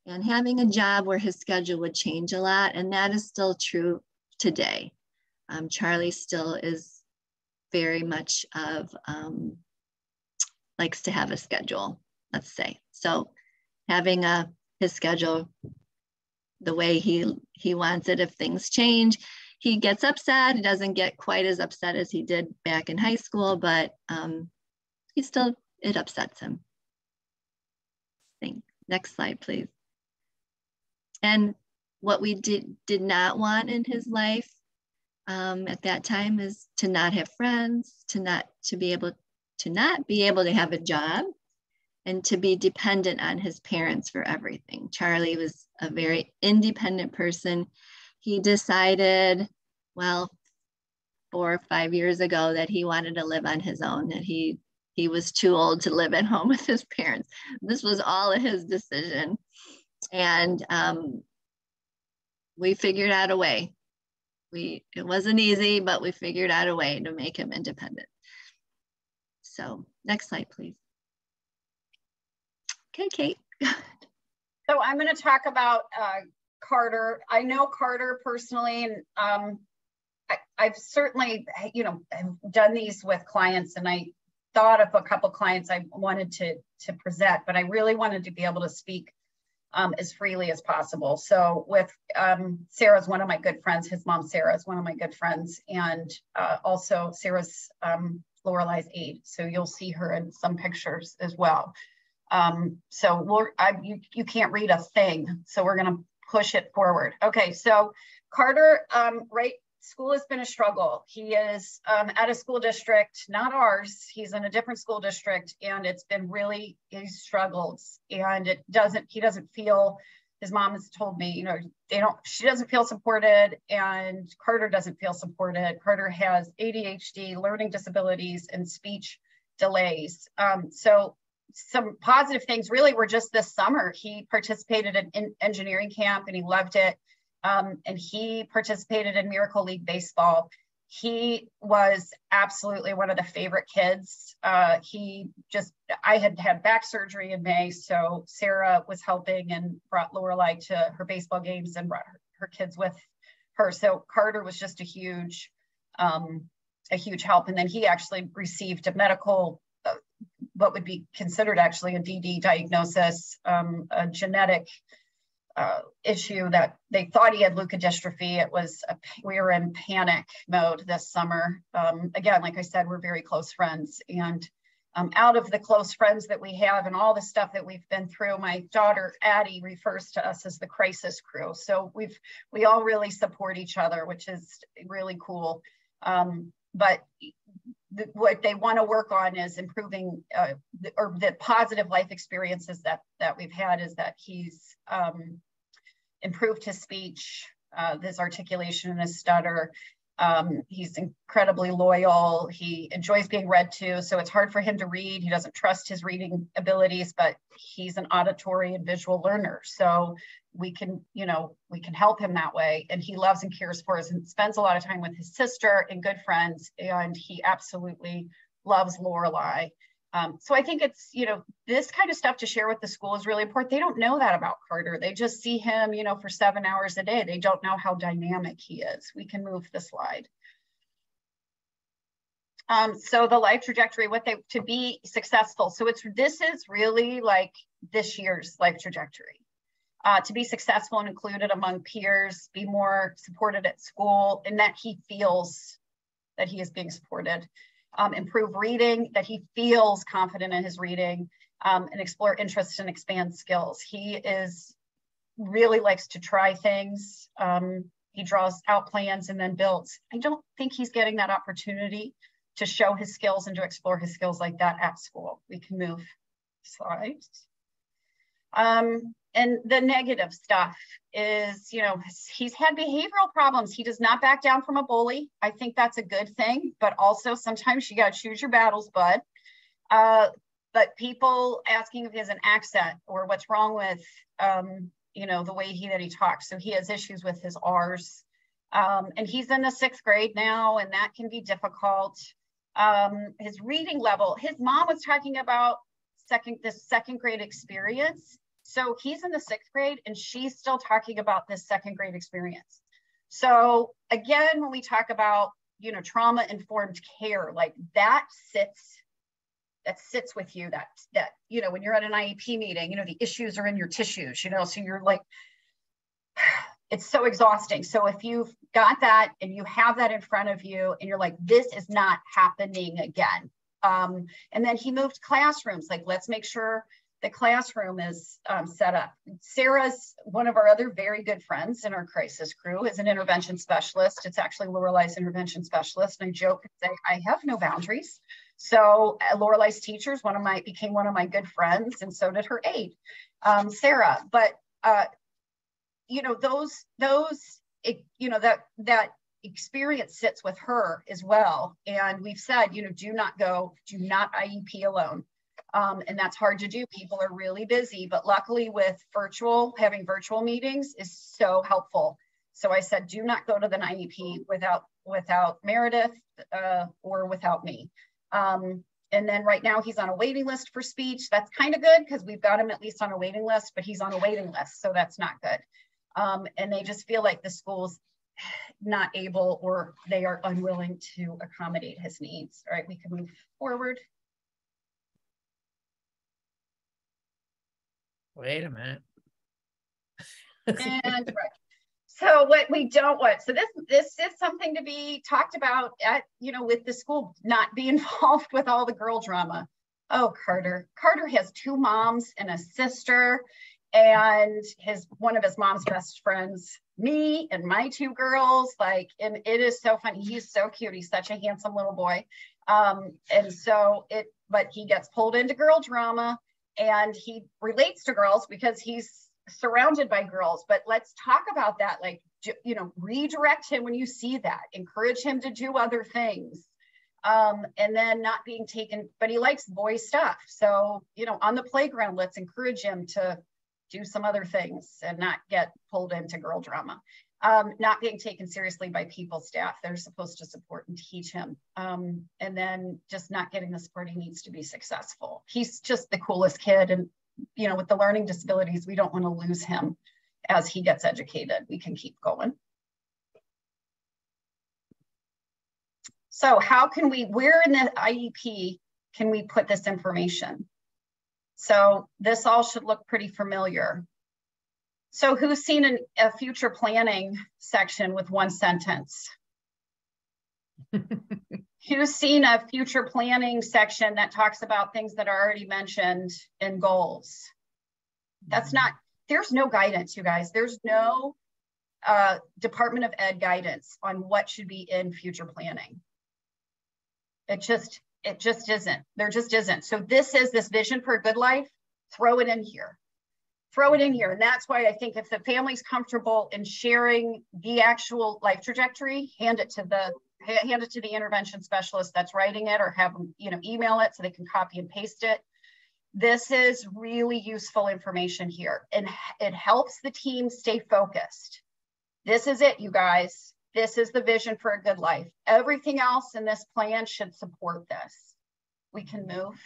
and having a job where his schedule would change a lot. And that is still true today. Charlie still is very much likes to have a schedule, let's say. So having his schedule the way he wants it, if things change, he gets upset. He doesn't get quite as upset as he did back in high school, but it upsets him. Next slide, please. And what we did not want in his life at that time is to not have friends, to not be able to have a job, and to be dependent on his parents for everything. Charlie was a very independent person. He decided, 4 or 5 years ago, that he wanted to live on his own, that he was too old to live at home with his parents. This was all his decision. And we figured out a way. It wasn't easy, but we figured out a way to make him independent. So next slide, please. Okay, Kate. So I'm going to talk about Carter. I know Carter personally, and I've certainly, have done these with clients, and I thought of a couple clients I wanted to present, but I really wanted to be able to speak as freely as possible. So with Sarah's one of my good friends, his mom Sarah is one of my good friends, and also Sarah's Lorelei's aide. So you'll see her in some pictures as well. So you can't read a thing, so we're going to push it forward. Okay, so Carter, school has been a struggle. He is at a school district, not ours. He's in a different school district, and it's been really, he struggles, and he doesn't feel, his mom has told me, she doesn't feel supported, and Carter doesn't feel supported. Carter has ADHD, learning disabilities, and speech delays. So some positive things really were just this summer. He participated in engineering camp and he loved it. And he participated in Miracle League Baseball. He was absolutely one of the favorite kids. I had back surgery in May, so Sarah was helping and brought Lorelei to her baseball games and brought her kids with her. So Carter was just a huge help. And then he actually received a medical, what would be considered actually a DD diagnosis, a genetic issue that they thought he had leukodystrophy. We were in panic mode this summer. Again, like I said, we're very close friends, and out of the close friends that we have and all the stuff that we've been through, my daughter Addie refers to us as the crisis crew. So we all really support each other, which is really cool. But what they want to work on is improving the positive life experiences that we've had, is that he's improved his speech, his articulation and his stutter. He's incredibly loyal. He enjoys being read to, so it's hard for him to read. He doesn't trust his reading abilities, but he's an auditory and visual learner. So we can help him that way. And he loves and cares for us and spends a lot of time with his sister and good friends. And he absolutely loves Lorelei. So I think it's, this kind of stuff to share with the school is really important. They don't know that about Carter. They just see him, for 7 hours a day. They don't know how dynamic he is. We can move the slide. So the life trajectory, to be successful. So this is really like this year's life trajectory. To be successful and included among peers, be more supported at school, and that he feels that he is being supported. Improve reading, that he feels confident in his reading, and explore interests and expand skills. He really likes to try things. He draws out plans and then builds. I don't think he's getting that opportunity to show his skills and to explore his skills like that at school. We can move slides. And the negative stuff is, he's had behavioral problems. He does not back down from a bully. I think that's a good thing, but also sometimes you got to choose your battles, bud. But people asking if he has an accent or what's wrong with, the way that he talks. So he has issues with his R's. And he's in the 6th grade now, and that can be difficult. His reading level, his mom was talking about this second grade experience. So he's in the 6th grade and she's still talking about this 2nd grade experience. So again, when we talk about, trauma-informed care, like that sits with you, that when you're at an IEP meeting, the issues are in your tissues, so you're like, it's so exhausting. So if you've got that and you have that in front of you and you're like, this is not happening again. And then he moved classrooms, like, let's make sure the classroom is set up. Sarah's one of our other very good friends in our crisis crew, is an intervention specialist. It's actually Lorelei's intervention specialist. And I joke and say, I have no boundaries. So Lorelei's teachers, became one of my good friends, and so did her aide, Sarah. But that experience sits with her as well. And we've said, do not IEP alone. And that's hard to do. People are really busy, but luckily with having virtual meetings is so helpful. So I said, do not go to the IEP without Meredith or without me. And then right now he's on a waiting list for speech. That's kind of good because we've got him at least on a waiting list, but he's on a waiting list, so that's not good. And they just feel like the school's not able, or they are unwilling to accommodate his needs. All right, we can move forward. Wait a minute. And right. So what we don't want, so this is something to be talked about at, with the school, not be involved with all the girl drama. Oh, Carter has 2 moms and a sister, and one of his mom's best friends, me and my 2 girls, like, and it is so funny. He's so cute. He's such a handsome little boy. But he gets pulled into girl drama, and he relates to girls because he's surrounded by girls. But let's talk about that. Like, redirect him when you see that, encourage him to do other things. And then not being taken, but he likes boy stuff. So, on the playground, let's encourage him to do some other things and not get pulled into girl drama. Not being taken seriously by people, staff. They're supposed to support and teach him. And then just not getting the support he needs to be successful. He's just the coolest kid. And, with the learning disabilities, we don't want to lose him as he gets educated. We can keep going. So how can where in the IEP can we put this information? So this all should look pretty familiar. So who's seen a future planning section with 1 sentence? Who's seen a future planning section that talks about things that are already mentioned in goals? There's no guidance, you guys. There's no Department of Ed guidance on what should be in future planning. It just isn't. There just isn't. So this is this vision for a good life. Throw it in here. Throw it in here. And that's why I think if the family's comfortable in sharing the actual life trajectory, hand it to the intervention specialist that's writing it, or have them, email it so they can copy and paste it. This is really useful information here, and it helps the team stay focused. This is it, you guys. This is the vision for a good life. Everything else in this plan should support this. We can move.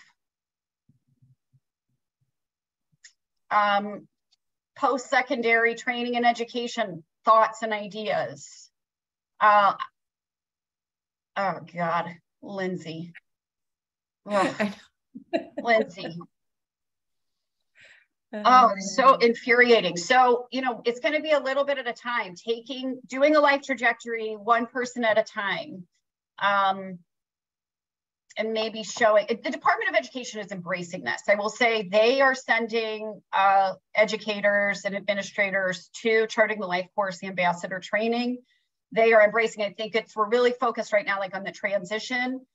Post-secondary training and education, thoughts and ideas. Oh God, Lindsay. Lindsay. Oh, so infuriating. So, it's going to be a little bit at a time, doing a life trajectory, 1 person at a time. And maybe showing, the Department of Education is embracing this. I will say they are sending educators and administrators to Charting the LifeCourse, the ambassador training. They are embracing it. I think we're really focused right now, like on the transition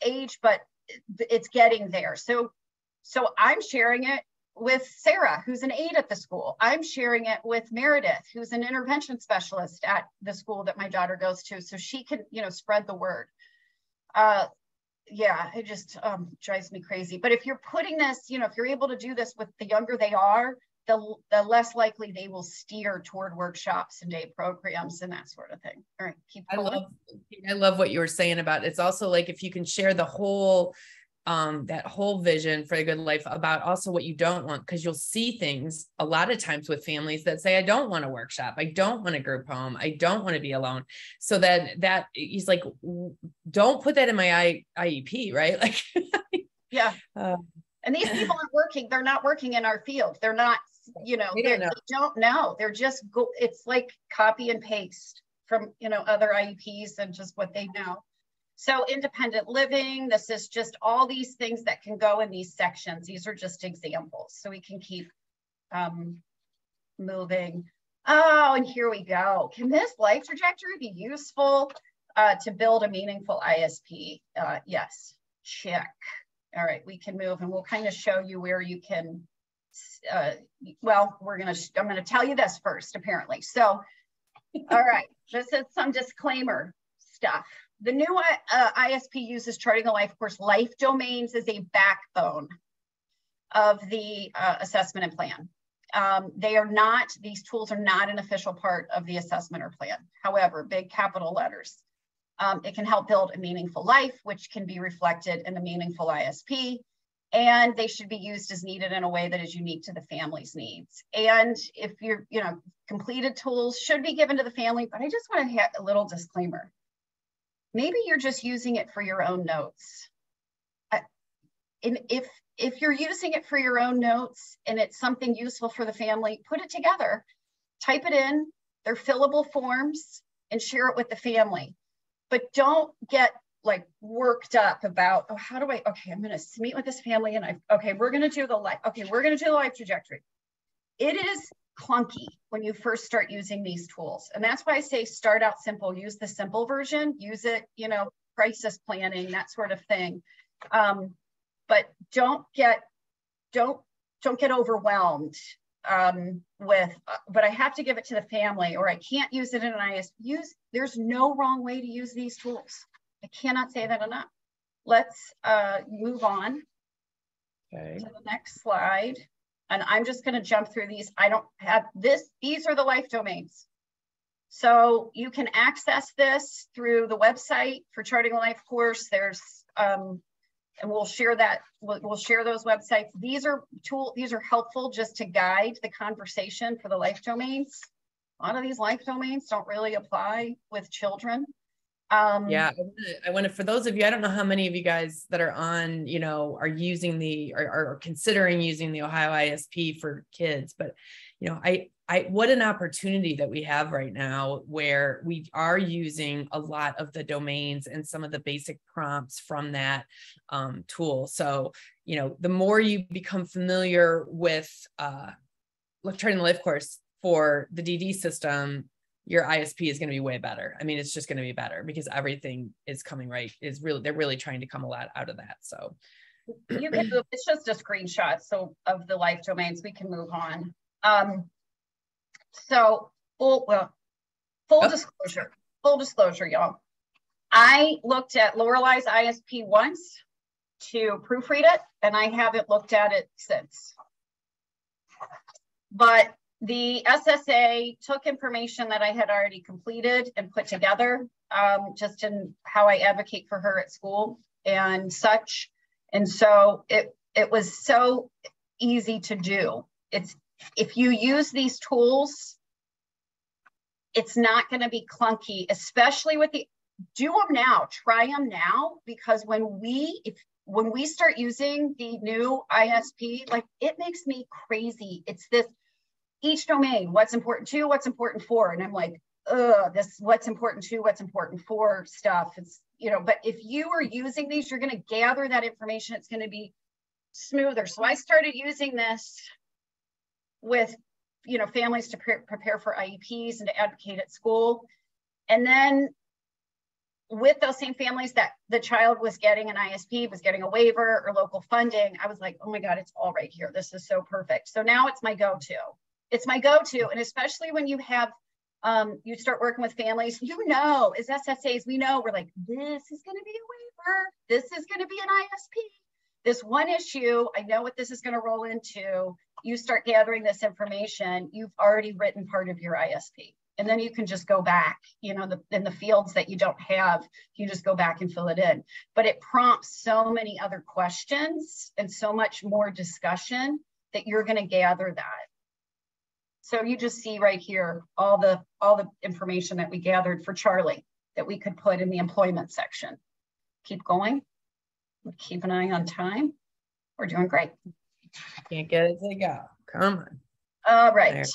age, but it's getting there. So I'm sharing it with Sarah, who's an aide at the school. I'm sharing it with Meredith, who's an intervention specialist at the school that my daughter goes to, so she can, spread the word. Yeah, it just drives me crazy. But if you're putting this, if you're able to do this with the younger they are, the less likely they will steer toward workshops and day programs and that sort of thing. All right, keep going. I love what you were saying about, it's also like if you can share the whole that whole vision for a good life about also what you don't want, because you'll see things a lot of times with families that say, I don't want a workshop, I don't want a group home, I don't want to be alone. So that he's like, don't put that in my IEP, right? Like, yeah. And these people aren't working, they're not working in our field. They're not, they don't know. They're just it's like copy and paste from, other IEPs and just what they know. So independent living, this is just all these things that can go in these sections. These are just examples. So we can keep moving. Oh, and here we go. Can this life trajectory be useful to build a meaningful ISP? Yes, check. All right, we can move and we'll kind of show you where you can, well, I'm gonna tell you this first, apparently. So, all right, this is some disclaimer stuff. The new ISP uses Charting the LifeCourse life domains as a backbone of the assessment and plan. These tools are not an official part of the assessment or plan. However, big capital letters. It can help build a meaningful life, which can be reflected in a meaningful ISP. And they should be used as needed in a way that is unique to the family's needs. And if you're, completed tools should be given to the family, but I just want to have a little disclaimer. Maybe you're just using it for your own notes. And if you're using it for your own notes and it's something useful for the family, put it together, type it in, they're fillable forms, and share it with the family. But don't get like worked up about, oh, how do I, okay, I'm going to meet with this family and we're going to do the life trajectory. It is clunky when you first start using these tools. And that's why I say, start out simple, use the simple version, use it, crisis planning, that sort of thing. But don't get overwhelmed with, but I have to give it to the family, or I can't use it in an ISP. There's no wrong way to use these tools. I cannot say that enough. Let's move on to the next slide. And I'm just going to jump through these. I don't have this. These are the life domains. So you can access this through the website for Charting the LifeCourse. There's, and we'll share that. We'll share those websites. These are helpful just to guide the conversation for the life domains. A lot of these life domains don't really apply with children. Yeah, I want to, for those of you, I don't know how many of you guys that are on, are using are considering using the OhioISP for kids, but, what an opportunity that we have right now where we are using a lot of the domains and some of the basic prompts from that tool. So, the more you become familiar with Charting the LifeCourse for the DD system, your ISP is going to be way better. I mean, it's just going to be better because everything is coming right. They're really trying to come a lot out of that. So you can move, it's just a screenshot. So of the life domains, we can move on. So full disclosure, y'all. I looked at Lorelei's ISP once to proofread it, and I haven't looked at it since. But the SSA took information that I had already completed and put together, just in how I advocate for her at school and such. And so it was so easy to do. If you use these tools, it's not going to be clunky, especially with do them now, try them now, because when we start using the new ISP, like, it makes me crazy. It's this, each domain, what's important to, what's important for. And I'm like, this what's important to, what's important for stuff. It's, but if you are using these, you're going to gather that information. It's going to be smoother. So I started using this with, families to prepare for IEPs and to advocate at school. And then with those same families that the child was getting an ISP, was getting a waiver or local funding, I was like, oh my God, it's all right here. This is so perfect. So now it's my go-to. It's my go-to. And especially when you have, you start working with families, as SSAs, we know, we're like, this is going to be a waiver. This is going to be an ISP. This one issue, I know what this is going to roll into. You start gathering this information, you've already written part of your ISP. And then you can just go back, in the fields that you don't have, you just go back and fill it in. But it prompts so many other questions and so much more discussion that you're going to gather that. So you just see right here, all the information that we gathered for Charlie that we could put in the employment section. Keep going. Keep an eye on time. We're doing great. Can't get it to go. Come on. All right.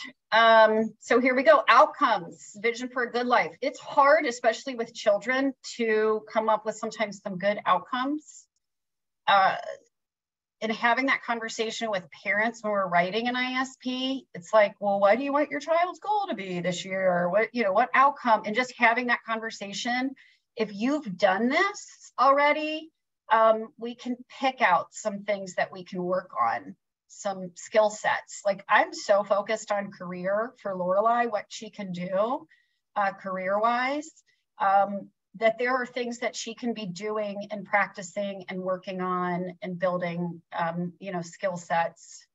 So here we go. Outcomes, vision for a good life. It's hard, especially with children, to come up with sometimes some good outcomes. And having that conversation with parents when we're writing an ISP, it's like, well, what do you want your child's goal to be this year? Or what outcome? And just having that conversation. If you've done this already, we can pick out some things that we can work on, some skill sets. Like, I'm so focused on career for Lorelei, what she can do career-wise, that there are things that she can be doing and practicing and working on and building, skill sets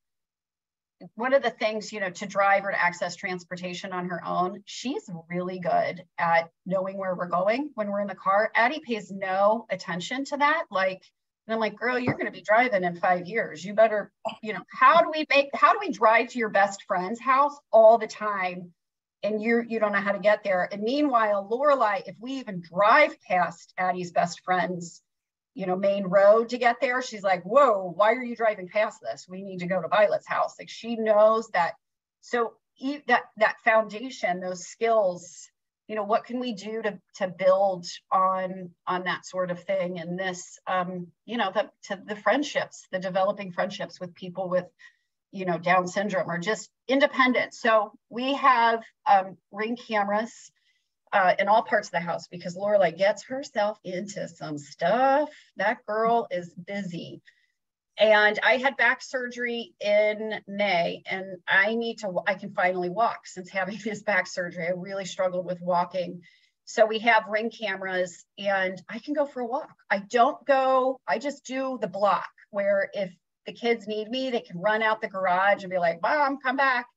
one of the things, you know, to drive or to access transportation on her own, she's really good at knowing where we're going when we're in the car. Addie pays no attention to that. Like, and I'm like, girl, you're going to be driving in 5 years. You better, you know, how do we drive to your best friend's house all the time? And you don't know how to get there. And meanwhile, Lorelai, if we even drive past Addie's best friend's, you know, main road to get there, she's like, whoa, why are you driving past this? We need to go to Violet's house. Like, she knows that. So that foundation, those skills, you know, what can we do to build on that sort of thing? And this, you know, the friendships, the developing friendships with people with, you know, Down syndrome are just independent. So we have Ring cameras in all parts of the house, because Lorelai gets herself into some stuff. That girl is busy. And I had back surgery in May, and I can finally walk since having this back surgery. I really struggled with walking. So we have Ring cameras, and I can go for a walk. I just do the block where if the kids need me, they can run out the garage and be like, Mom, come back.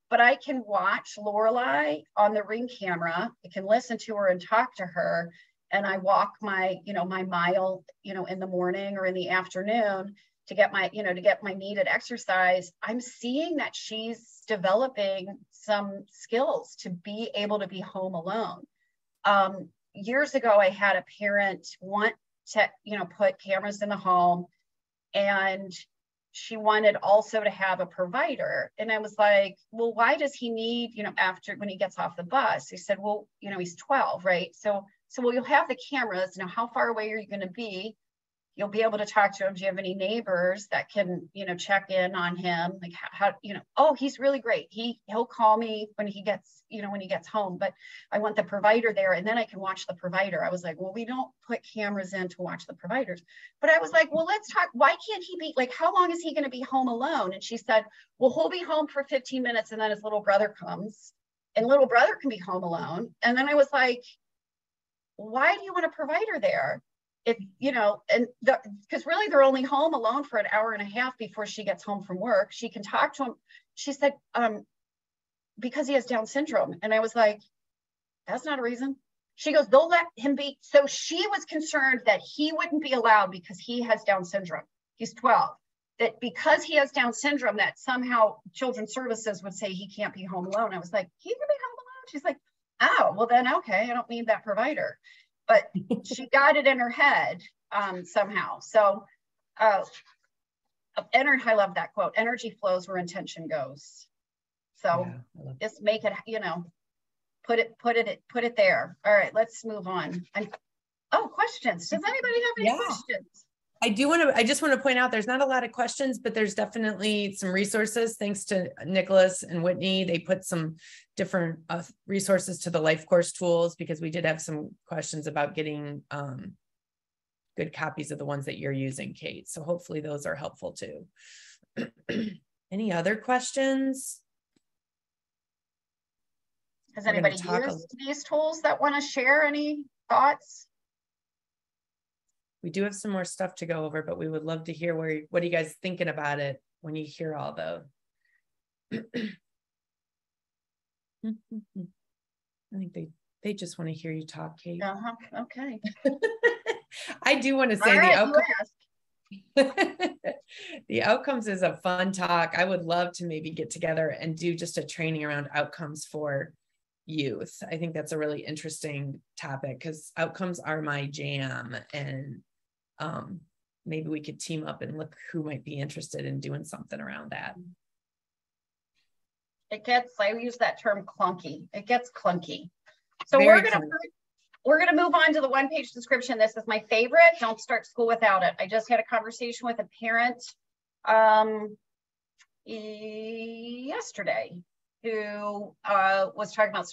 But I can watch Lorelai on the Ring camera. I can listen to her and talk to her. And I walk my mile, you know, in the morning or in the afternoon to get my needed exercise. I'm seeing that she's developing some skills to be able to be home alone. Years ago, I had a parent want to, you know, put cameras in the home, and she wanted also to have a provider. And I was like, well, why does he need, you know, when he gets off the bus? He said, well, you know, he's 12, right? So well, you'll have the cameras. Now, how far away are you going to be? You'll be able to talk to him. Do you have any neighbors that can, you know, check in on him? Like, how, you know, oh, he's really great. He'll call me when he gets home, but I want the provider there, and then I can watch the provider. I was like, well, we don't put cameras in to watch the providers. But I was like, well, let's talk. Why can't he be, like, how long is he going to be home alone? And she said, well, he'll be home for 15 minutes, and then his little brother comes, and little brother can be home alone. And then I was like, why do you want a provider there? If, you know, and because really they're only home alone for an hour and a half before she gets home from work. She can talk to him. She said, because he has Down syndrome. And I was like, that's not a reason. She goes, they'll let him be. So she was concerned that he wouldn't be allowed because he has Down syndrome. He's 12. That because he has Down syndrome, that somehow Children's Services would say he can't be home alone. I was like, he can be home alone. She's like, oh, well then, okay, I don't need that provider. But she got it in her head somehow. So I love that quote, energy flows where intention goes. So yeah, just make it, you know, put it there. All right, let's move on. Questions. Does anybody have any questions? I just want to point out there's not a lot of questions, but there's definitely some resources. Thanks to Nicholas and Whitney. They put some different resources to the LifeCourse tools, because we did have some questions about getting good copies of the ones that you're using, Kate. So hopefully those are helpful too. Any other questions? Has anybody used these tools that want to share any thoughts? We do have some more stuff to go over, but we would love to hear what are you guys thinking about it when you hear all those. I think they just want to hear you talk, Kate. Okay. I do want to say the outcomes is a fun talk. I would love to maybe get together and do just a training around outcomes for youth. I think that's a really interesting topic, because outcomes are my jam, and maybe we could team up and look who might be interested in doing something around that. I use that term clunky. It gets clunky. So we're going to move on to the one-page description. This is my favorite. Don't start school without it. I just had a conversation with a parent yesterday who was talking about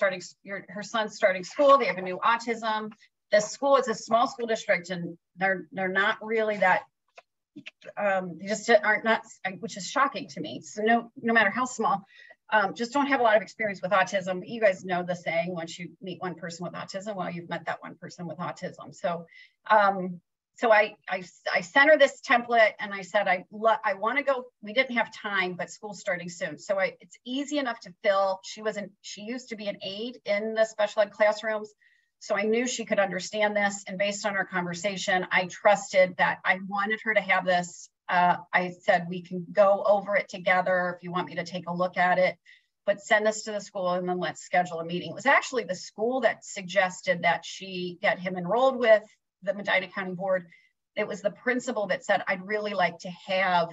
her son's starting school. They have a new autism. The school is a small school district, and they're not really that, they just aren't, which is shocking to me. So no matter how small, just don't have a lot of experience with autism. But you guys know the saying, once you meet one person with autism, well, you've met that one person with autism. So So I sent her this template and I said, I want to go. We didn't have time, but school's starting soon. So it's easy enough to fill. She used to be an aide in the special ed classrooms. So I knew she could understand this. And based on our conversation, I trusted that I wanted her to have this. I said, we can go over it together if you want me to take a look at it, but send this to the school and then let's schedule a meeting. It was actually the school that suggested that she get him enrolled with the Medina County Board. It was the principal that said, I'd really like to have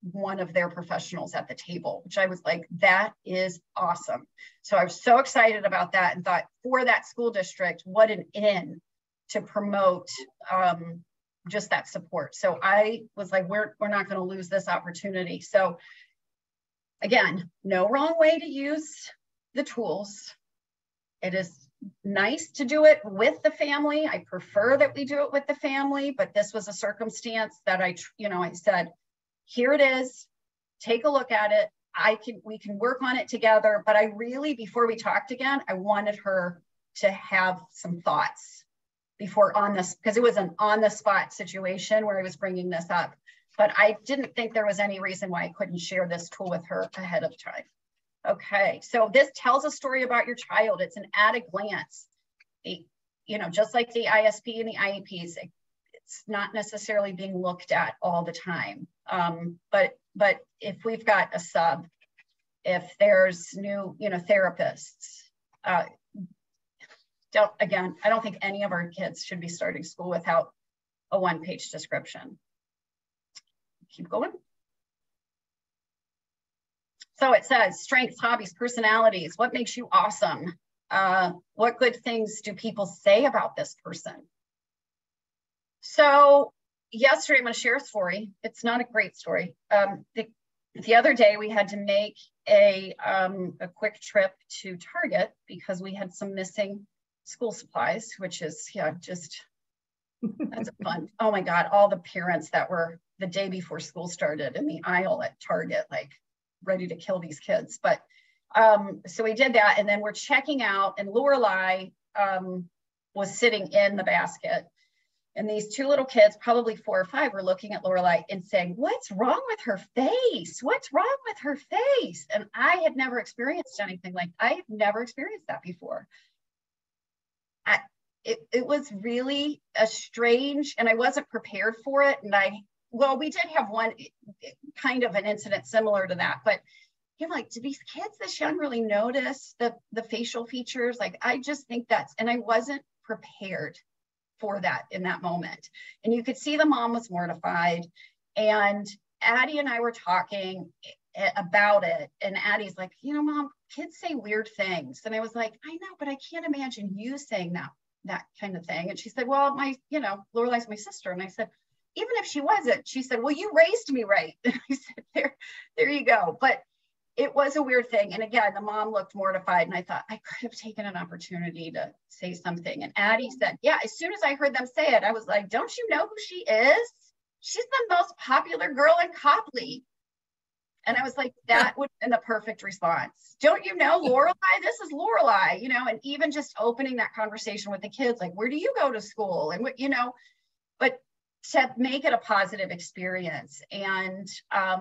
one of their professionals at the table, which I was like, that is awesome. So I was so excited about that and thought, for that school district, what an in to promote just that support. So I was like, we're not going to lose this opportunity. So again, no wrong way to use the tools. It is nice to do it with the family. I prefer that we do it with the family, but this was a circumstance that I said, here it is, take a look at it. We can work on it together. But I really, before we talked again, I wanted her to have some thoughts before on this, because it was an on the spot situation where I was bringing this up, but I didn't think there was any reason why I couldn't share this tool with her ahead of time. Okay, so this tells a story about your child. It's an at a glance. Just like the ISP and the IEPs, it's not necessarily being looked at all the time. But if we've got a sub, if there's new, therapists, I don't think any of our kids should be starting school without a one-page description. Keep going. So it says strengths, hobbies, personalities. What makes you awesome? What good things do people say about this person? So yesterday, I'm going to share a story. It's not a great story. The other day, we had to make a quick trip to Target because we had some missing school supplies, which is, that's fun. Oh my God, all the parents that were the day before school started in the aisle at Target, like ready to kill these kids. But so we did that, and then we're checking out, and Lorelei was sitting in the basket. And these two little kids, probably 4 or 5, were looking at Lorelei and saying, what's wrong with her face? What's wrong with her face? And I had never experienced anything like, I have never experienced that before. It was really a strange, and I wasn't prepared for it. And we did have one kind of an incident similar to that, but like, do these kids this young really notice the facial features? Like, I just think and I wasn't prepared for that in that moment. And you could see the mom was mortified, and Addie and I were talking about it, and Addie's like, Mom, kids say weird things. And I was like, I know, but I can't imagine you saying that kind of thing. And she said, well, Lorelei's my sister. And I said, even if she wasn't, she said, well, you raised me right. And I said, there you go. But it was a weird thing. And again, the mom looked mortified, and I thought I could have taken an opportunity to say something. And Addie said, yeah, as soon as I heard them say it, I was like, don't you know who she is? She's the most popular girl in Copley. And I was like, that would have been the perfect response. Don't you know Lorelei? This is Lorelei, and even just opening that conversation with the kids, like, where do you go to school? And but to make it a positive experience. And, I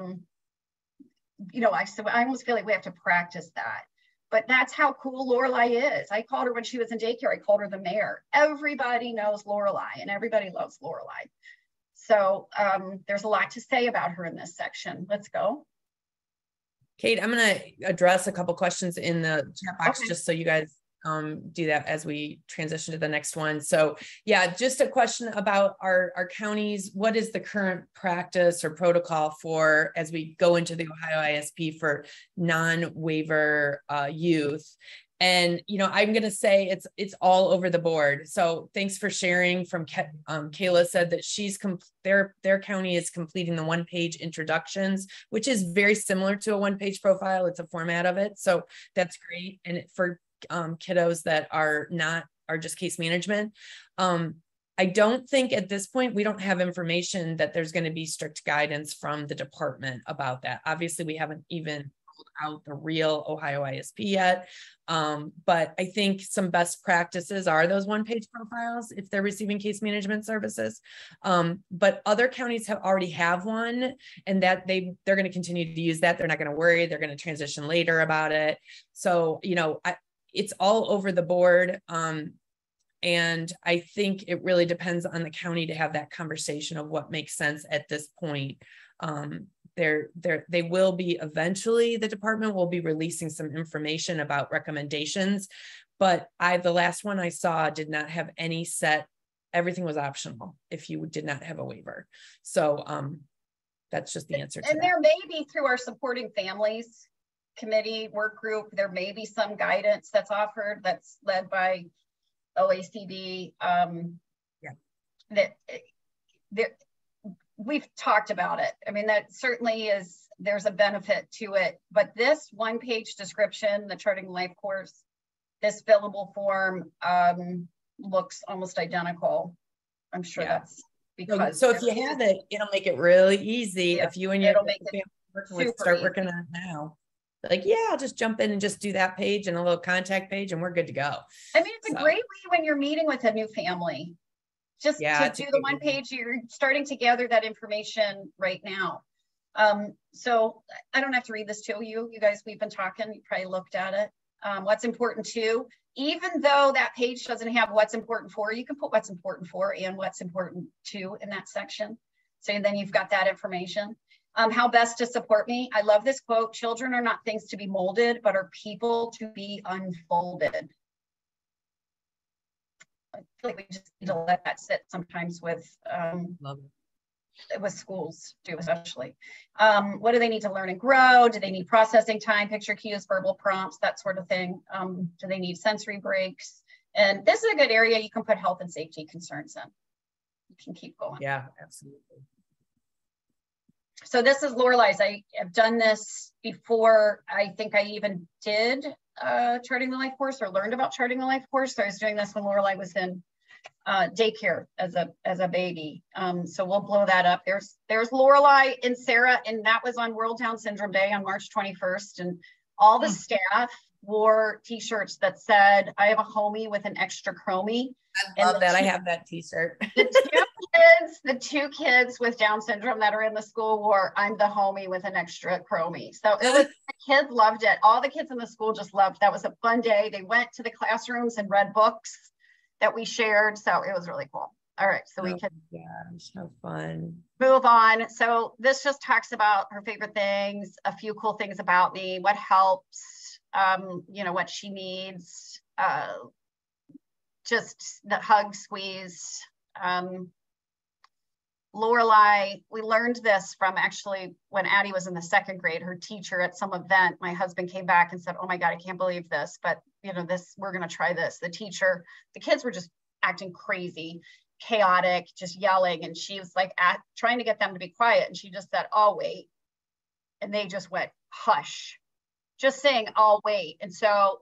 almost feel like we have to practice that. But that's how cool Lorelei is. I called her when she was in daycare. I called her the mayor. Everybody knows Lorelei, and everybody loves Lorelei. So there's a lot to say about her in this section. Let's go. Kate, I'm going to address a couple questions in the chat box, just so you guys do that as we transition to the next one. So yeah, just a question about our counties. What is the current practice or protocol for as we go into the OhioISP for non-waiver youth? And, I'm going to say it's all over the board. So thanks for sharing. From Kayla said that their county is completing the one-page introductions, which is very similar to a one-page profile. It's a format of it. So that's great. And for kiddos that are just case management, I don't think at this point, we don't have information that there's going to be strict guidance from the department about that. Obviously, we haven't even rolled out the real Ohio ISP yet. But I think some best practices are those one-page profiles if they're receiving case management services. But other counties already have one, and that they're going to continue to use that. They're not going to worry. They're going to transition later about it. So, it's all over the board. And I think it really depends on the county to have that conversation of what makes sense at this point. They will be eventually, the department will be releasing some information about recommendations, but the last one I saw did not have any set, everything was optional if you did not have a waiver. So that's just the answer to that. And there may be, through our Supporting Families Committee work group, there may be some guidance that's offered that's led by OECD. We've talked about it. I mean, that certainly is, there's a benefit to it, but this one-page description, the Charting the LifeCourse, this fillable form looks almost identical. I'm sure that's because. So if you have it, it'll make it really easy. Yeah, if you and your family start working on it now. Like, yeah, I'll just jump in and just do that page and a little contact page and we're good to go. I mean, it's a great way when you're meeting with a new family, just to do the one page, you're starting to gather that information right now. So I don't have to read this to you. You guys, we've been talking, you probably looked at it. What's important too, even though that page doesn't have what's important for, you can put what's important for and what's important to in that section. So then you've got that information. How best to support me. I love this quote: children are not things to be molded, but are people to be unfolded. I feel like we just need to let that sit sometimes with schools too, especially. What do they need to learn and grow? Do they need processing time, picture cues, verbal prompts, that sort of thing? Do they need sensory breaks? And this is a good area you can put health and safety concerns in. You can keep going. Yeah, absolutely. So this is Lorelai's. I have done this before. I think I even did Charting the LifeCourse or learned about Charting the LifeCourse. So I was doing this when Lorelai was in daycare as a baby. So we'll blow that up. There's Lorelai and Sarah, and that was on World Down Syndrome Day on March 21st. And all the staff wore t-shirts that said, "I have a homie with an extra chromie." I love that. I have that t-shirt. The two kids with Down syndrome that are in the school wore, "I'm the homie with an extra chromie." So it was, the kids loved it. All the kids in the school just loved. That was a fun day. They went to the classrooms and read books that we shared. So it was really cool. All right, so we can so fun. Move on. So this just talks about her favorite things, a few cool things about me, what helps, what she needs, just the hug, squeeze. Lorelai, we learned this from actually when Addie was in the second grade, her teacher at some event, my husband came back and said, "Oh my God, I can't believe this, but we're going to try this." The kids were just acting crazy, chaotic, just yelling. And she was like trying to get them to be quiet. And she just said, "I'll wait." And they just went hush, just saying, "I'll wait." And so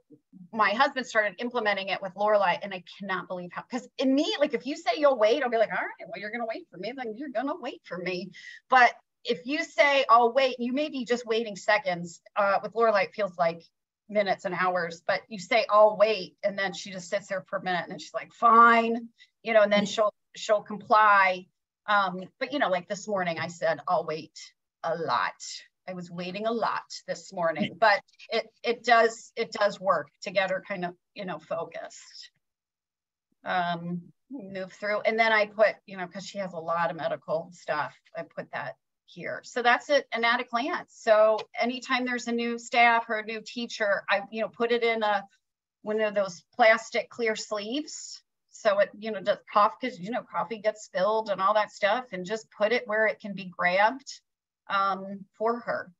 my husband started implementing it with Lorelai, and I cannot believe how, because in me, like if you say you'll wait, I'll be like, "All right, well, you're going to wait for me, then you're going to wait for me." But if you say I'll wait, you may be just waiting seconds. With Lorelai, it feels like minutes and hours, but you say I'll wait, and then she just sits there for a minute, and then she's like, "Fine," and then she'll comply. But like this morning, I said I'll wait a lot. I was waiting a lot this morning, but it does work to get her kind of focused. Move through, and then I put because she has a lot of medical stuff, I put that here. So that's it, and at a glance. So anytime there's a new staff or a new teacher, I put it in one of those plastic clear sleeves. So it does cough, because coffee gets spilled and all that stuff, and just put it where it can be grabbed for her.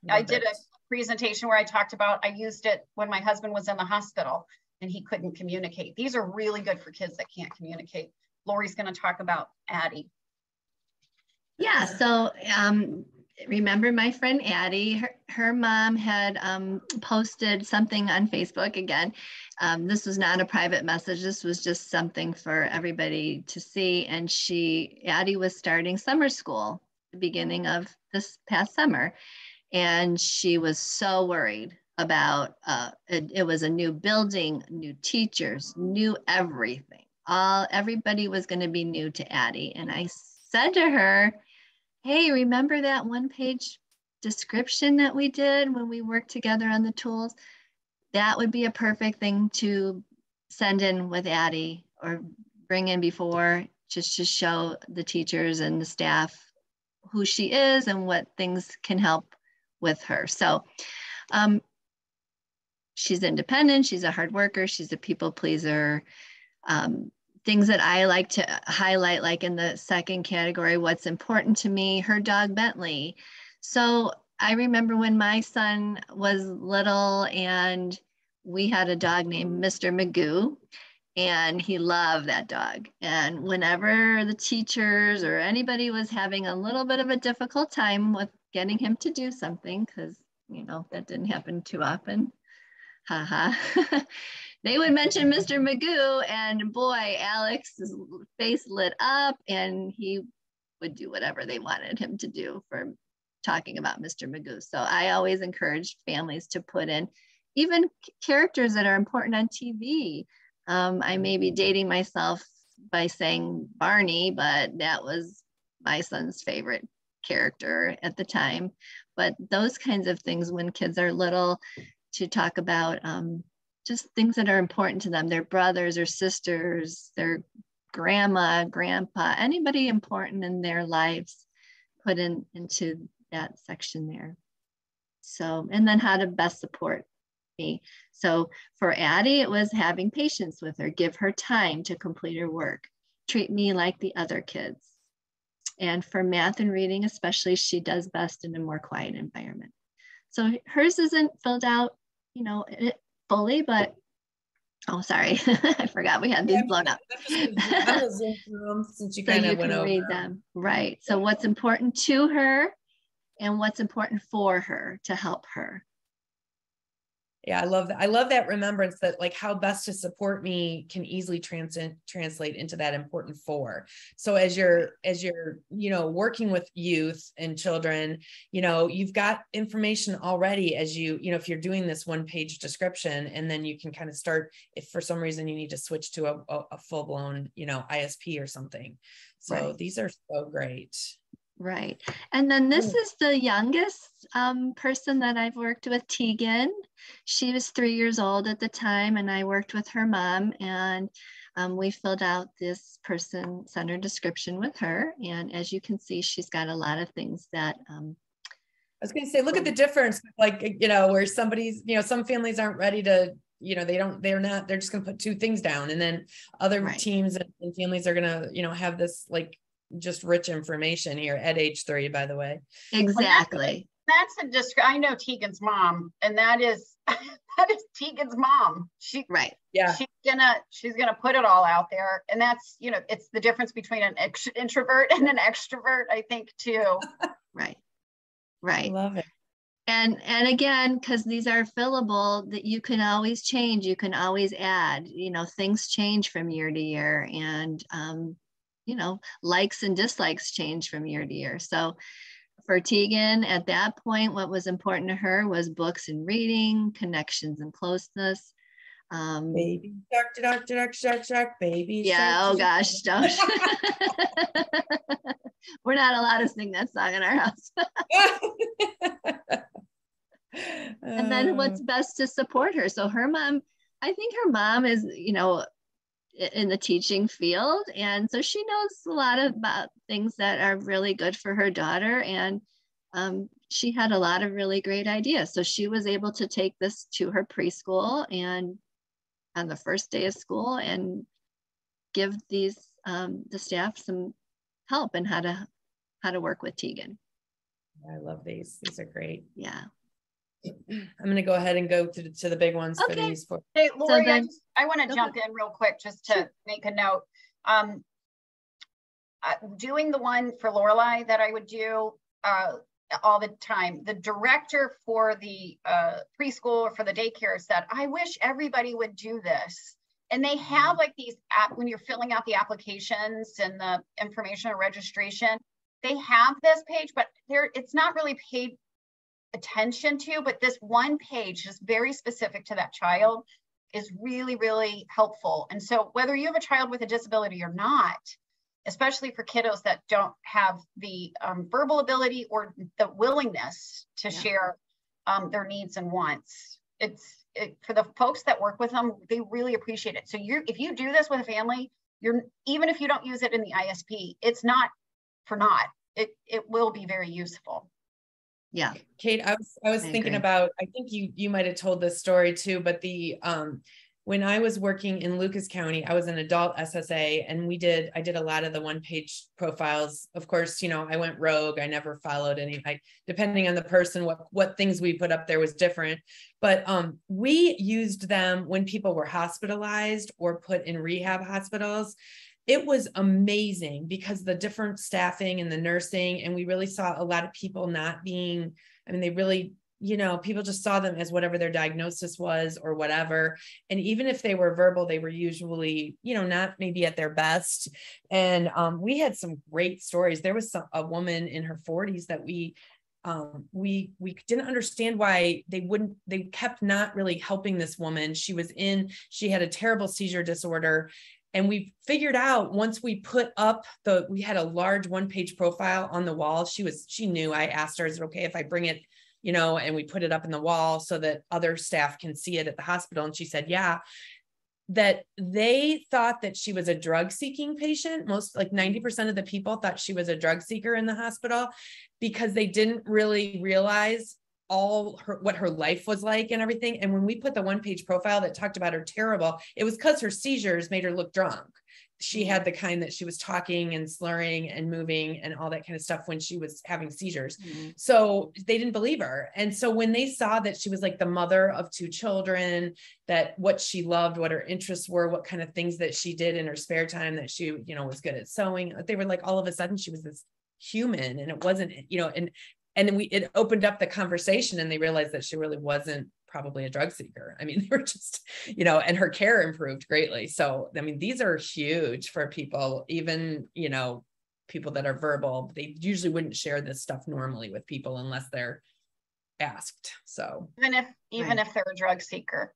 I did a presentation where I talked about, I used it when my husband was in the hospital and he couldn't communicate. These are really good for kids that can't communicate. Laurie's going to talk about Addie. Yeah, so remember my friend Addie, her mom had posted something on Facebook again. This was not a private message. This was just something for everybody to see. And Addie was starting summer school the beginning of this past summer. And she was so worried about, it was a new building, new teachers, new everything. Everybody was going to be new to Addie. And I said to her, hey, remember that one-page description that we did when we worked together on the tools? That would be a perfect thing to send in with Addie or bring in before, just to show the teachers and the staff who she is and what things can help with her. So she's independent, she's a hard worker, she's a people pleaser. Things that I like to highlight, like in the second category, what's important to me, her dog Bentley. So I remember when my son was little and we had a dog named Mr. Magoo, and he loved that dog. And whenever the teachers or anybody was having a little bit of a difficult time with getting him to do something, because, you know, that didn't happen too often, haha. They would mention Mr. Magoo, and boy, Alex's face lit up and he would do whatever they wanted him to do for talking about Mr. Magoo. So I always encourage families to put in even characters that are important on TV. I may be dating myself by saying Barney, but that was my son's favorite character at the time. But those kinds of things when kids are little, to talk about just things that are important to them, their brothers or sisters, their grandma, grandpa, anybody important in their lives, put into that section there. So, and then how to best support me. So for Addie, it was having patience with her, give her time to complete her work, treat me like the other kids. And for math and reading, especially, she does best in a more quiet environment. So hers isn't filled out, you know, fully, but oh, sorry, I forgot we had these blown up. I'm a Zoom through since you kind of went over. Read them, right? So what's important to her and what's important for her to help her. Yeah, I love that. I love that remembrance that like how best to support me can easily translate into that important for. So as you're, you know, working with youth and children, you know, you've got information already as you know, if you're doing this one-page description, and then you can kind of start if for some reason you need to switch to a full-blown, you know, ISP or something. So right. These are so great. Right. And then this is the youngest person that I've worked with, Tegan. She was 3 years old at the time, and I worked with her mom, and we filled out this person-centered description with her. And as you can see, she's got a lot of things that I was going to say, look at the difference, like, you know, where somebody's, you know, some families aren't ready to, you know, they're just going to put two things down. And then other right. teams and families are going to, you know, have this like just rich information here at age 3, by the way. Exactly. That's I know Tegan's mom, and that is Tegan's mom. Right. Yeah. She's gonna put it all out there, and that's, you know, it's the difference between an introvert and an extrovert, I think, too. Right. Right. I love it. And again, because these are fillable, that you can always change, you can always add. You know, things change from year to year, and you know, likes and dislikes change from year to year. So for Tegan, at that point, what was important to her was books and reading, connections and closeness. Baby shark, baby yeah, shark. Oh gosh, don't. We're not allowed to sing that song in our house. And then what's best to support her? So her mom, I think her mom is, you know, in the teaching field, and so she knows a lot about things that are really good for her daughter, and she had a lot of really great ideas. So she was able to take this to her preschool and on the first day of school and give these the staff some help in how to work with Tegan. I love these are great. Yeah. I'm going to go ahead and go to the big ones for these. Hey, Laurie, so I want to jump in real quick just to make a note. Doing the one for Lorelei that I would do all the time, the director for the preschool or for the daycare said, I wish everybody would do this. And they have like these when you're filling out the applications and the information or registration, they have this page, but it's not really paid attention to, but this one page is very specific to that child is really, really helpful. And so whether you have a child with a disability or not, especially for kiddos that don't have the verbal ability or the willingness to share their needs and wants, for the folks that work with them, they really appreciate it. So if you do this with a family, even if you don't use it in the ISP, it's not for naught. It will be very useful. Yeah. Kate, I was thinking about, I think you might have told this story too, but when I was working in Lucas County, I was an adult SSA, and I did a lot of the one-page profiles. Of course, I went rogue. I never followed any, depending on the person, what things we put up there was different. But we used them when people were hospitalized or put in rehab hospitals. It was amazing because the different staffing and the nursing, and we really saw a lot of people not being, they really, people just saw them as whatever their diagnosis was or whatever. And even if they were verbal, they were usually, not maybe at their best. And we had some great stories. There was a woman in her 40s that we didn't understand why they kept not really helping this woman. She had a terrible seizure disorder. And we figured out once we put up we had a large one-page profile on the wall. She knew. I asked her, is it okay if I bring it, and we put it up in the wall so that other staff can see it at the hospital? And she said, yeah, that they thought that she was a drug seeking patient. 90% of the people thought she was a drug seeker in the hospital because they didn't really realize what her life was like and everything. And when we put the one-page profile that talked about her terrible, it was because her seizures made her look drunk. She had the kind that she was talking and slurring and moving and all that kind of stuff when she was having seizures. Mm-hmm. So they didn't believe her. And so when they saw that she was like the mother of 2 children, that what she loved, what her interests were, what kind of things that she did in her spare time, that she, was good at sewing, they were like, all of a sudden she was this human, and it wasn't, and it opened up the conversation, and they realized that she really wasn't probably a drug seeker. They were just, and her care improved greatly. So, these are huge for people, even, people that are verbal. They usually wouldn't share this stuff normally with people unless they're asked. So even if they're a drug seaker.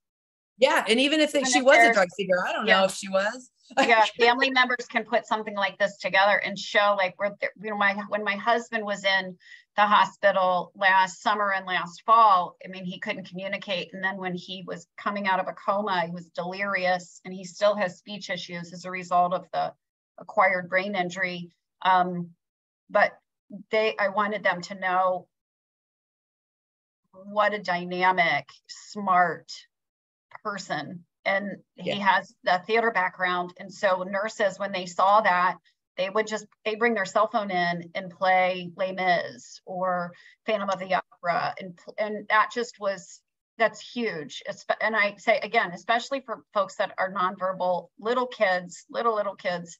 Yeah. And even if she was a drug seeker, I don't know if she was. Yeah. Family members can put something like this together and show, like, when my husband was in the hospital last summer and last fall, he couldn't communicate. And then when he was coming out of a coma, he was delirious, and he still has speech issues as a result of the acquired brain injury. But I wanted them to know what a dynamic, smart person, and he has the theater background. And so nurses, when they saw that, they bring their cell phone in and play Les Mis or Phantom of the Opera, and that's huge. And I say again, especially for folks that are nonverbal, little kids,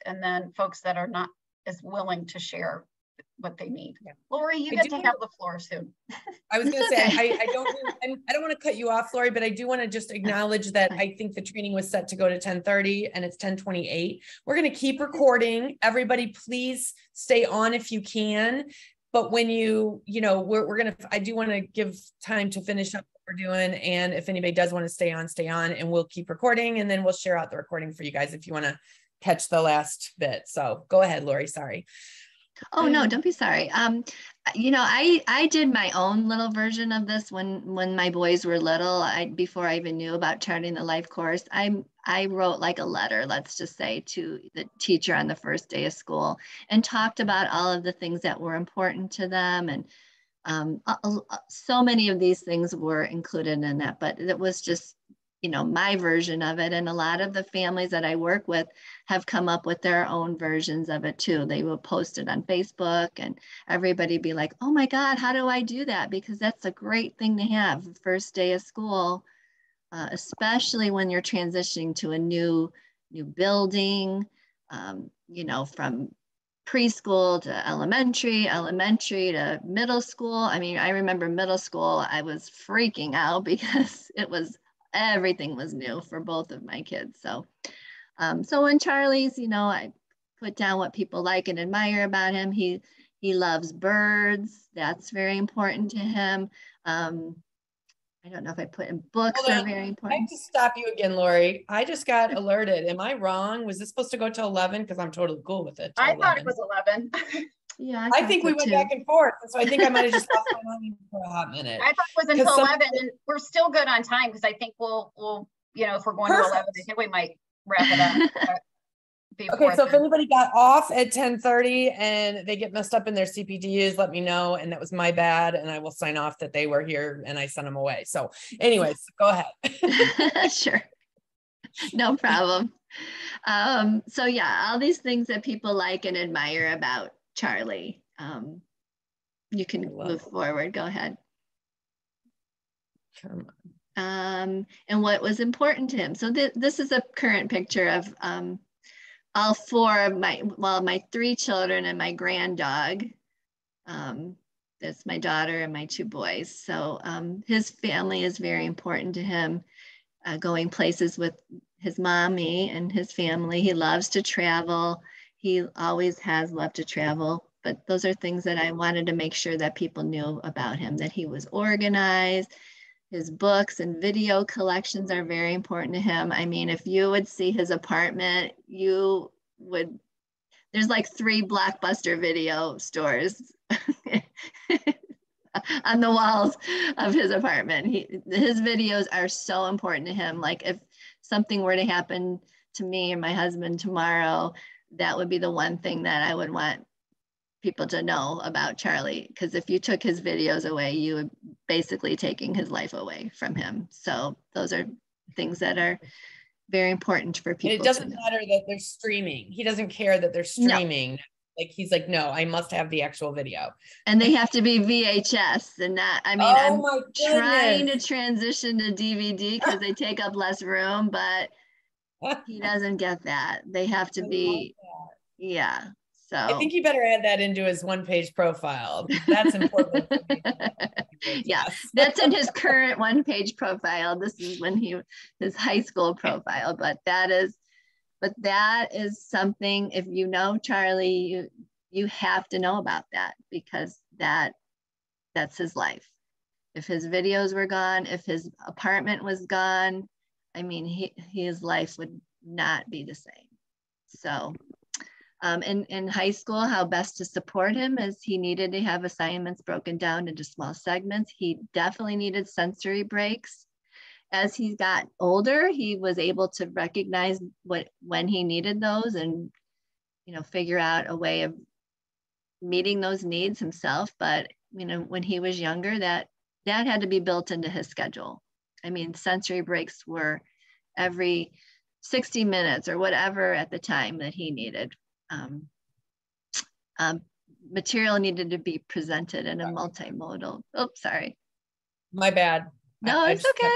and then folks that are not as willing to share what they need. Yeah. Laurie, you get to have the floor soon. I was going to say, I don't want to cut you off, Laurie, but I do want to just acknowledge that I think the training was set to go to 10:30 and it's 10:28. We're going to keep recording. Everybody, please stay on if you can. But when I do want to give time to finish up what we're doing. And if anybody does want to stay on, and we'll keep recording, and then we'll share out the recording for you guys if you want to catch the last bit. So go ahead, Laurie. Sorry. Oh, no, don't be sorry. I did my own little version of this when my boys were little. Before I even knew about Charting the LifeCourse, I wrote like a letter, let's just say, to the teacher on the first day of school, and talked about all of the things that were important to them. And so many of these things were included in that, but it was just, my version of it. And a lot of the families that I work with have come up with their own versions of it too. They will post it on Facebook, and everybody be like, oh my God, how do I do that? Because that's a great thing to have first day of school, especially when you're transitioning to a new building, from preschool to elementary to middle school. I remember middle school, I was freaking out because everything was new for both of my kids. So when Charlie's, I put down what people like and admire about him. He He loves birds. That's very important to him. I don't know if I put in books are very I have important. to stop you again, Laurie. I just got alerted. Am I wrong? Was this supposed to go to 11? Because I'm totally cool with it. I thought it was 11. Yeah, I think we went back and forth. So I think I might have just lost my mind for a hot minute. I thought it was until 11, and we're still good on time because I think we'll, you know, if we're going to 11, I think we might wrap it up. Okay, so if anybody got off at 10:30 and they get messed up in their CPDs, let me know. And that was my bad. And I will sign off that they were here and I sent them away. So anyways, go ahead. Sure. No problem. So yeah, all these things that people like and admire about Charlie. You can move forward. Go ahead. And what was important to him. So this is a current picture of all four of my three children and my grand dog. That's my daughter and my two boys. So his family is very important to him, going places with his mommy and his family. He loves to travel. He always has loved to travel, but those are things that I wanted to make sure that people knew about him, that he was organized. His books and video collections are very important to him. I mean, if you would see his apartment, you would, there's like 3 Blockbuster video stores on the walls of his apartment. His videos are so important to him. Like if something were to happen to me or my husband tomorrow, that would be the one thing that I would want people to know about Charlie, because if you took his videos away, you would basically taking his life away from him. So those are things that are very important for people. And it doesn't matter that they're streaming. He doesn't care that they're streaming. No. Like he's like, no, I must have the actual video. And they have to be VHS and not, I mean, I'm trying to transition to DVD because they take up less room, but he doesn't get that. They have to be, yeah. So I think you better add that into his one-page profile. That's important. Yeah, that's in his current one-page profile. This is when his high school profile, but that is something, if you know Charlie, you have to know about that, because that's his life. If his videos were gone, if his apartment was gone, I mean, his life would not be the same. So in high school, how best to support him is he needed to have assignments broken down into small segments. He definitely needed sensory breaks. As he got older, he was able to recognize when he needed those and, you know, figure out a way of meeting those needs himself. But, you know, when he was younger, that had to be built into his schedule. I mean, sensory breaks were every 60 minutes or whatever at the time that he needed. Material needed to be presented in a multimodal. Oh, sorry. My bad. No, it's okay.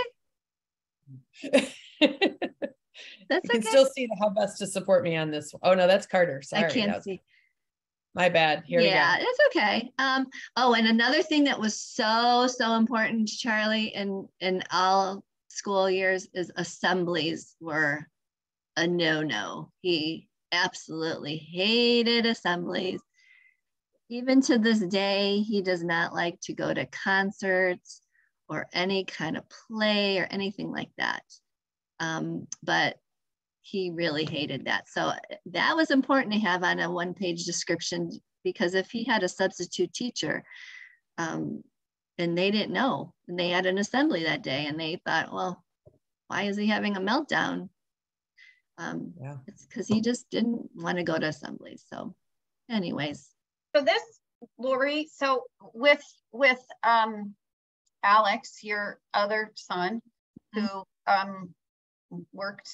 That's you can still see how best to support me on this. Oh no, that's Carter. Sorry. I can't see. My bad. Here we go. Yeah, it's okay. Oh, and another thing that was so important to Charlie in all school years is assemblies were a no-no. He absolutely hated assemblies. Even to this day, he does not like to go to concerts or any kind of play or anything like that. But he really hated that. So that was important to have on a one-page description, because if he had a substitute teacher and they didn't know, and they had an assembly that day and they thought, well, why is he having a meltdown? It's because he just didn't want to go to assemblies. So anyways. So this, Laurie, so with Alex, your other son, who worked,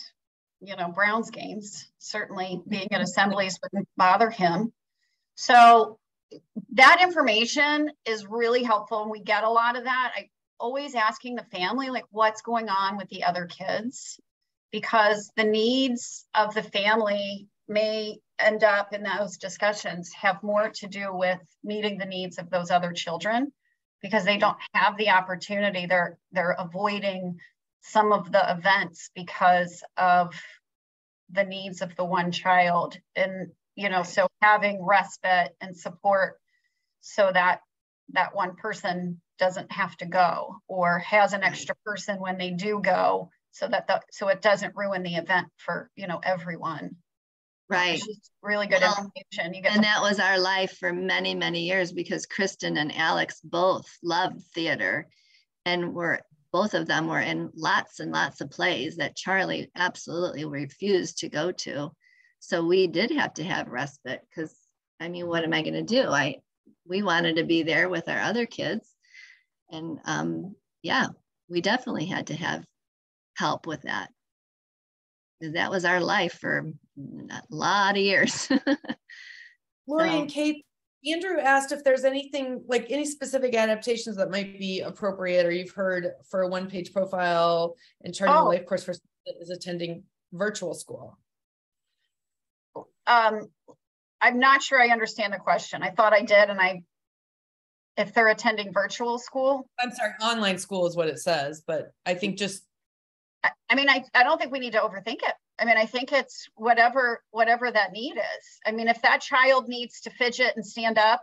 you know, Browns games, certainly being at assemblies wouldn't bother him. So that information is really helpful, and we get a lot of that. I always asking the family, like, what's going on with the other kids, because the needs of the family may end up in those discussions have more to do with meeting the needs of those other children, because they don't have the opportunity. They're avoiding some of the events because of the needs of the one child. And, you know, so having respite and support so that that one person doesn't have to go, or has an extra person when they do go, so that so it doesn't ruin the event for, you know, everyone. Right. It's just really good information. You get and that was our life for many, many years, because Kristen and Alex both loved theater, and both of them were in lots and lots of plays that Charlie absolutely refused to go to. So we did have to have respite, because I mean, what am I going to do? We wanted to be there with our other kids. And yeah, we definitely had to have help with that. That was our life for a lot of years. Laurie and Kate, Andrew asked if there's anything, like any specific adaptations that might be appropriate, or you've heard for a one-page profile and Charting the LifeCourse for someone that is attending virtual school. I'm not sure I understand the question. I thought I did, and if they're attending virtual school. I'm sorry, online school is what it says, but I think just. I mean, I don't think we need to overthink it. I mean, I think it's whatever that need is. I mean, if that child needs to fidget and stand up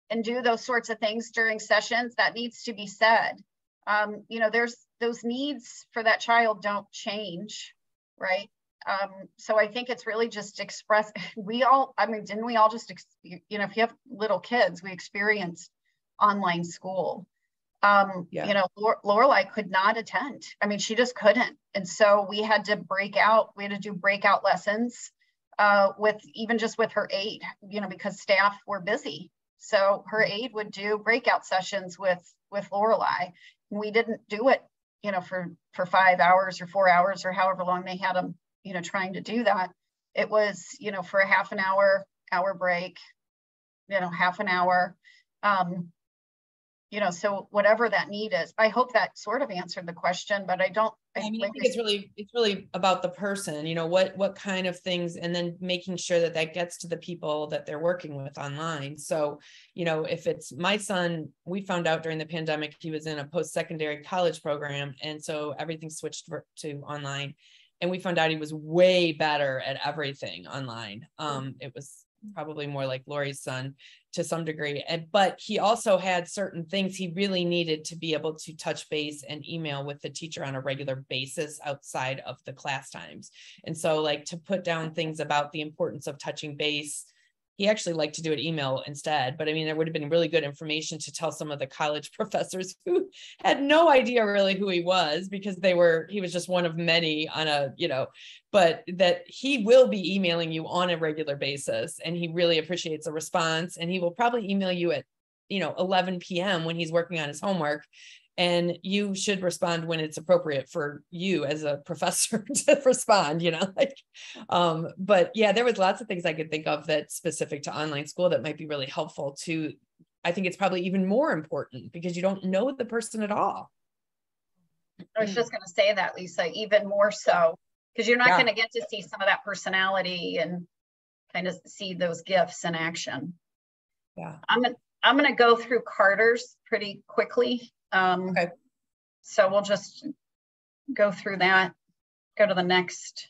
and do those sorts of things during sessions, that needs to be said. You know, there's those needs for that child don't change, right? So I think it's really just express. Didn't we all just, you know, if you have little kids, we experienced online school. You know, Lorelai could not attend. I mean, she just couldn't. And so we had to do breakout lessons with her aide, you know, because staff were busy. So her aide would do breakout sessions with Lorelai. We didn't do it, you know, for 5 hours or 4 hours or however long they had them, you know, trying to do that. It was, you know, for a half an hour break, you know, half an hour. You know, so whatever that need is, I hope that sort of answered the question, but I don't. I mean, I think it's really about the person, you know, what kind of things, and then making sure that gets to the people that they're working with online. So, you know, if it's my son, we found out during the pandemic, he was in a post-secondary college program. And so everything switched to online, and we found out he was way better at everything online. It was probably more like Laurie's son to some degree, but he also had certain things he really needed to be able to touch base and email with the teacher on a regular basis outside of the class times. And so, like, to put down things about the importance of touching base, he actually liked to do it email instead. But I mean, there would have been really good information to tell some of the college professors who had no idea really who he was, because he was just one of many on a, you know, but that he will be emailing you on a regular basis, and he really appreciates a response, and he will probably email you at, you know, 11 p.m. when he's working on his homework. And you should respond when it's appropriate for you as a professor to respond, you know, like, but yeah, there was lots of things I could think of that's specific to online school that might be really helpful to. I think it's probably even more important because you don't know the person at all. I was just going to say that, Lisa, even more so, because you're not going to get to see some of that personality and kind of see those gifts in action. Yeah. I'm going to go through Carter's pretty quickly. Okay. So we'll just go through that, go to the next.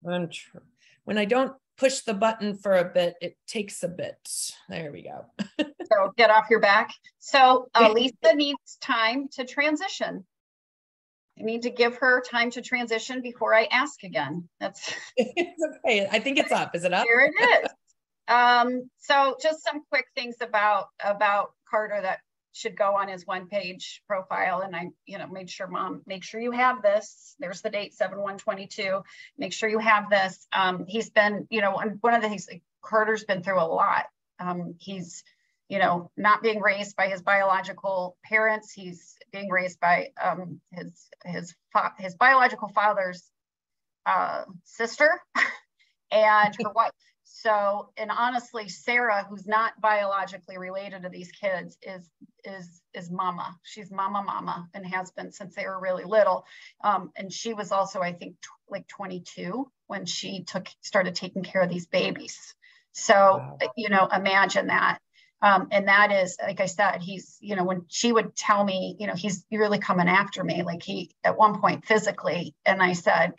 When I don't push the button for a bit, it takes a bit. There we go. So get off your back. So Lisa needs time to transition. I need to give her time to transition before I ask again. That's it's okay. I think it's up. Is it up? Here it is. So just some quick things about Carter that should go on his one-page profile. And I, you know, made sure, Mom, make sure you have this. There's the date, 7/1/22. Make sure you have this. He's been, you know, one of the things, Carter's been through a lot. He's, you know, not being raised by his biological parents. He's being raised by his biological father's sister and her wife. So, and honestly, Sarah, who's not biologically related to these kids, is mama. She's mama, and has been since they were really little. And she was also, I think, like 22 when she started taking care of these babies. So, wow. You know, imagine that. And that is, like I said, he's, you know, when she would tell me, you know, he's really coming after me, like he, at one point physically, and I said,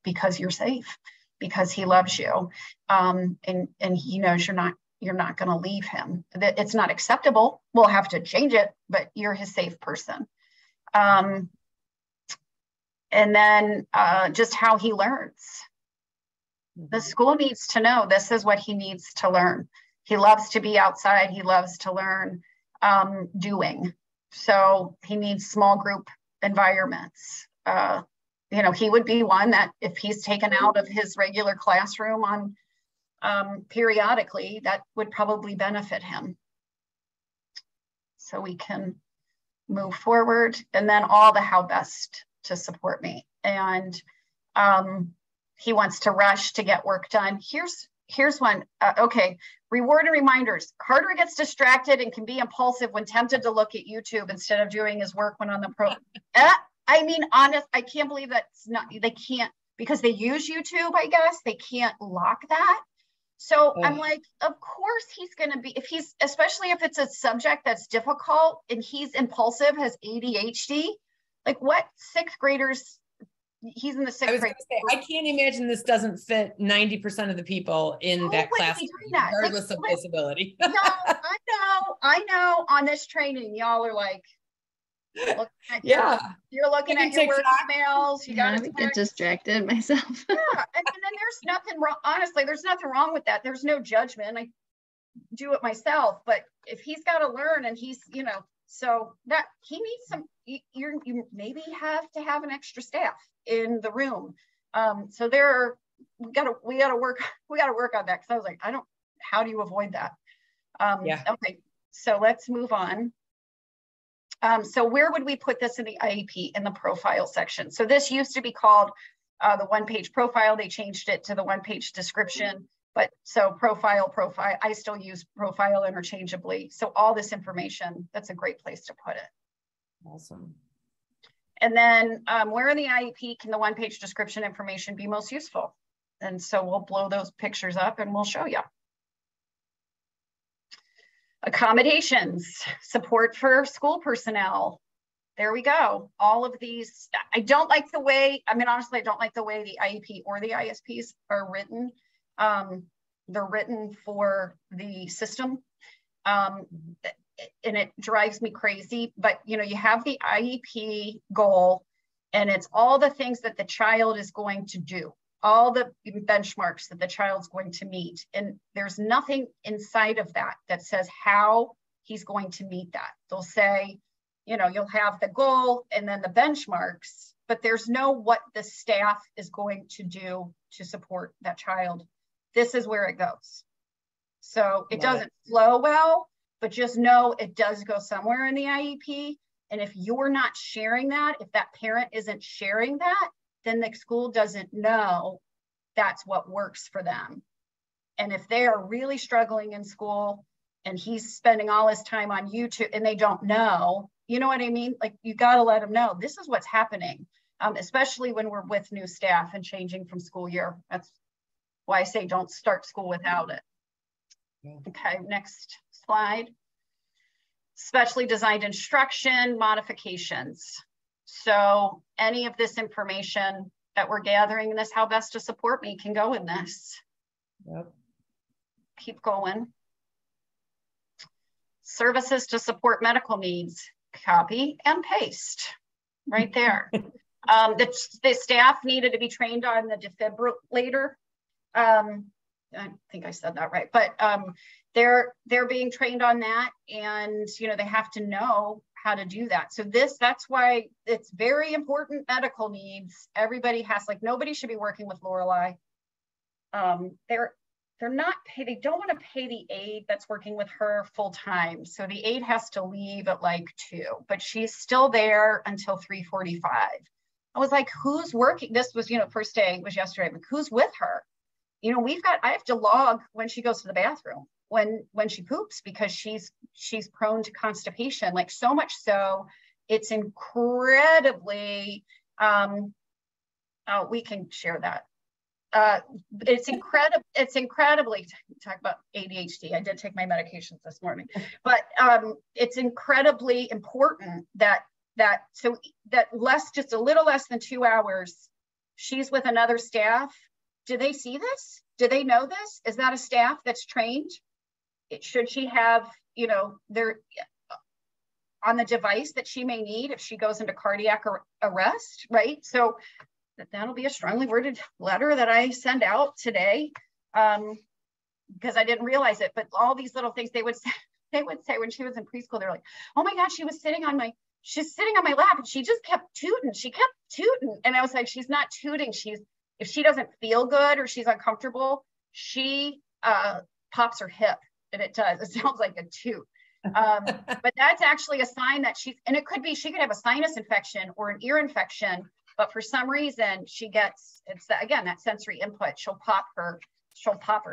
because you're safe, because he loves you. And he knows you're not you're not going to leave him. That it's not acceptable. We'll have to change it, but you're his safe person. And then just how he learns. The school needs to know this is what he needs to learn. He loves to be outside. He loves to learn doing. So he needs small group environments. You know, he would be one that if he's taken out of his regular classroom on periodically, that would probably benefit him. So we can move forward, and then all the how best to support me. And he wants to rush to get work done. Here's one. Okay, reward and reminders. Carter gets distracted and can be impulsive when tempted to look at YouTube instead of doing his work when on the pro. I mean, honest, I can't believe that's not, they can't, because they use YouTube, I guess, they can't lock that. So I'm like, of course he's going to be, if he's, especially if it's a subject that's difficult and he's impulsive, has ADHD, like what sixth graders, he's in the sixth grade. I can't imagine this doesn't fit 90% of the people in that class, regardless of disability. No, I know on this training, y'all are like, you're looking at your work emails. You got to get distracted myself. Yeah, and then there's nothing wrong. Honestly, there's nothing wrong with that. There's no judgment. I do it myself, but if he's got to learn, and he's, you know, so that he needs some. You maybe have to have an extra staff in the room. So we got to work on that, because I was like, how do you avoid that? Okay, so let's move on. So where would we put this in the IEP? In the profile section. So this used to be called the one-page profile. They changed it to the one-page description. But so profile, I still use profile interchangeably. So all this information, that's a great place to put it. Awesome. And then where in the IEP can the one-page description information be most useful? And so we'll blow those pictures up and we'll show you. Accommodations, support for school personnel. There we go. All of these, I don't like the way, I mean, honestly, I don't like the way the IEP or the ISPs are written. They're written for the system. And it drives me crazy, but you know, you have the IEP goal and it's all the things that the child is going to do, all the benchmarks that the child's going to meet. And there's nothing inside of that that says how he's going to meet that. They'll say, you know, you'll have the goal and then the benchmarks, but there's no what the staff is going to do to support that child. This is where it goes. So it doesn't flow well, but just know it does go somewhere in the IEP. And if you're not sharing that, if that parent isn't sharing that, then the school doesn't know that's what works for them. And if they are really struggling in school and he's spending all his time on YouTube and they don't know, you know what I mean? Like, you got to let them know this is what's happening, especially when we're with new staff and changing from school year. That's why I say don't start school without it. Okay, next slide. Specially designed instruction modifications. So any of this information that we're gathering in this how best to support me can go in this. Yep. Keep going. Services to support medical needs, copy and paste right there. The staff needed to be trained on the defibrillator. I think I said that right, but they're being trained on that, and you know, they have to know how to do that. So that's why it's very important. Medical needs, everybody has, like, nobody should be working with Lorelei. They're not paid, they don't want to pay the aide that's working with her full time. So the aide has to leave at like 2, but she's still there until 3:45. I was like, who's working? This was, you know, first day was yesterday, but who's with her? You know, I have to log when she goes to the bathroom, when she poops, because she's prone to constipation, like so much so it's incredibly, we can share that. It's incredibly, talk about ADHD. I did take my medications this morning, but it's incredibly important that just a little less than 2 hours, she's with another staff. Do they see this? Do they know this? Is that a staff that's trained? should she have, there on the device that she may need if she goes into cardiac arrest, right? So that'll be a strongly worded letter that I send out today, because I didn't realize it. But all these little things they would say when she was in preschool, they're like, oh my gosh, she's sitting on my lap and she just kept tooting. She kept tooting. And I was like, she's not tooting. If she doesn't feel good or she's uncomfortable, she pops her hip, and it does. It sounds like a toot. But that's actually a sign that and it could be, she could have a sinus infection or an ear infection, but for some reason again, that sensory input, she'll pop her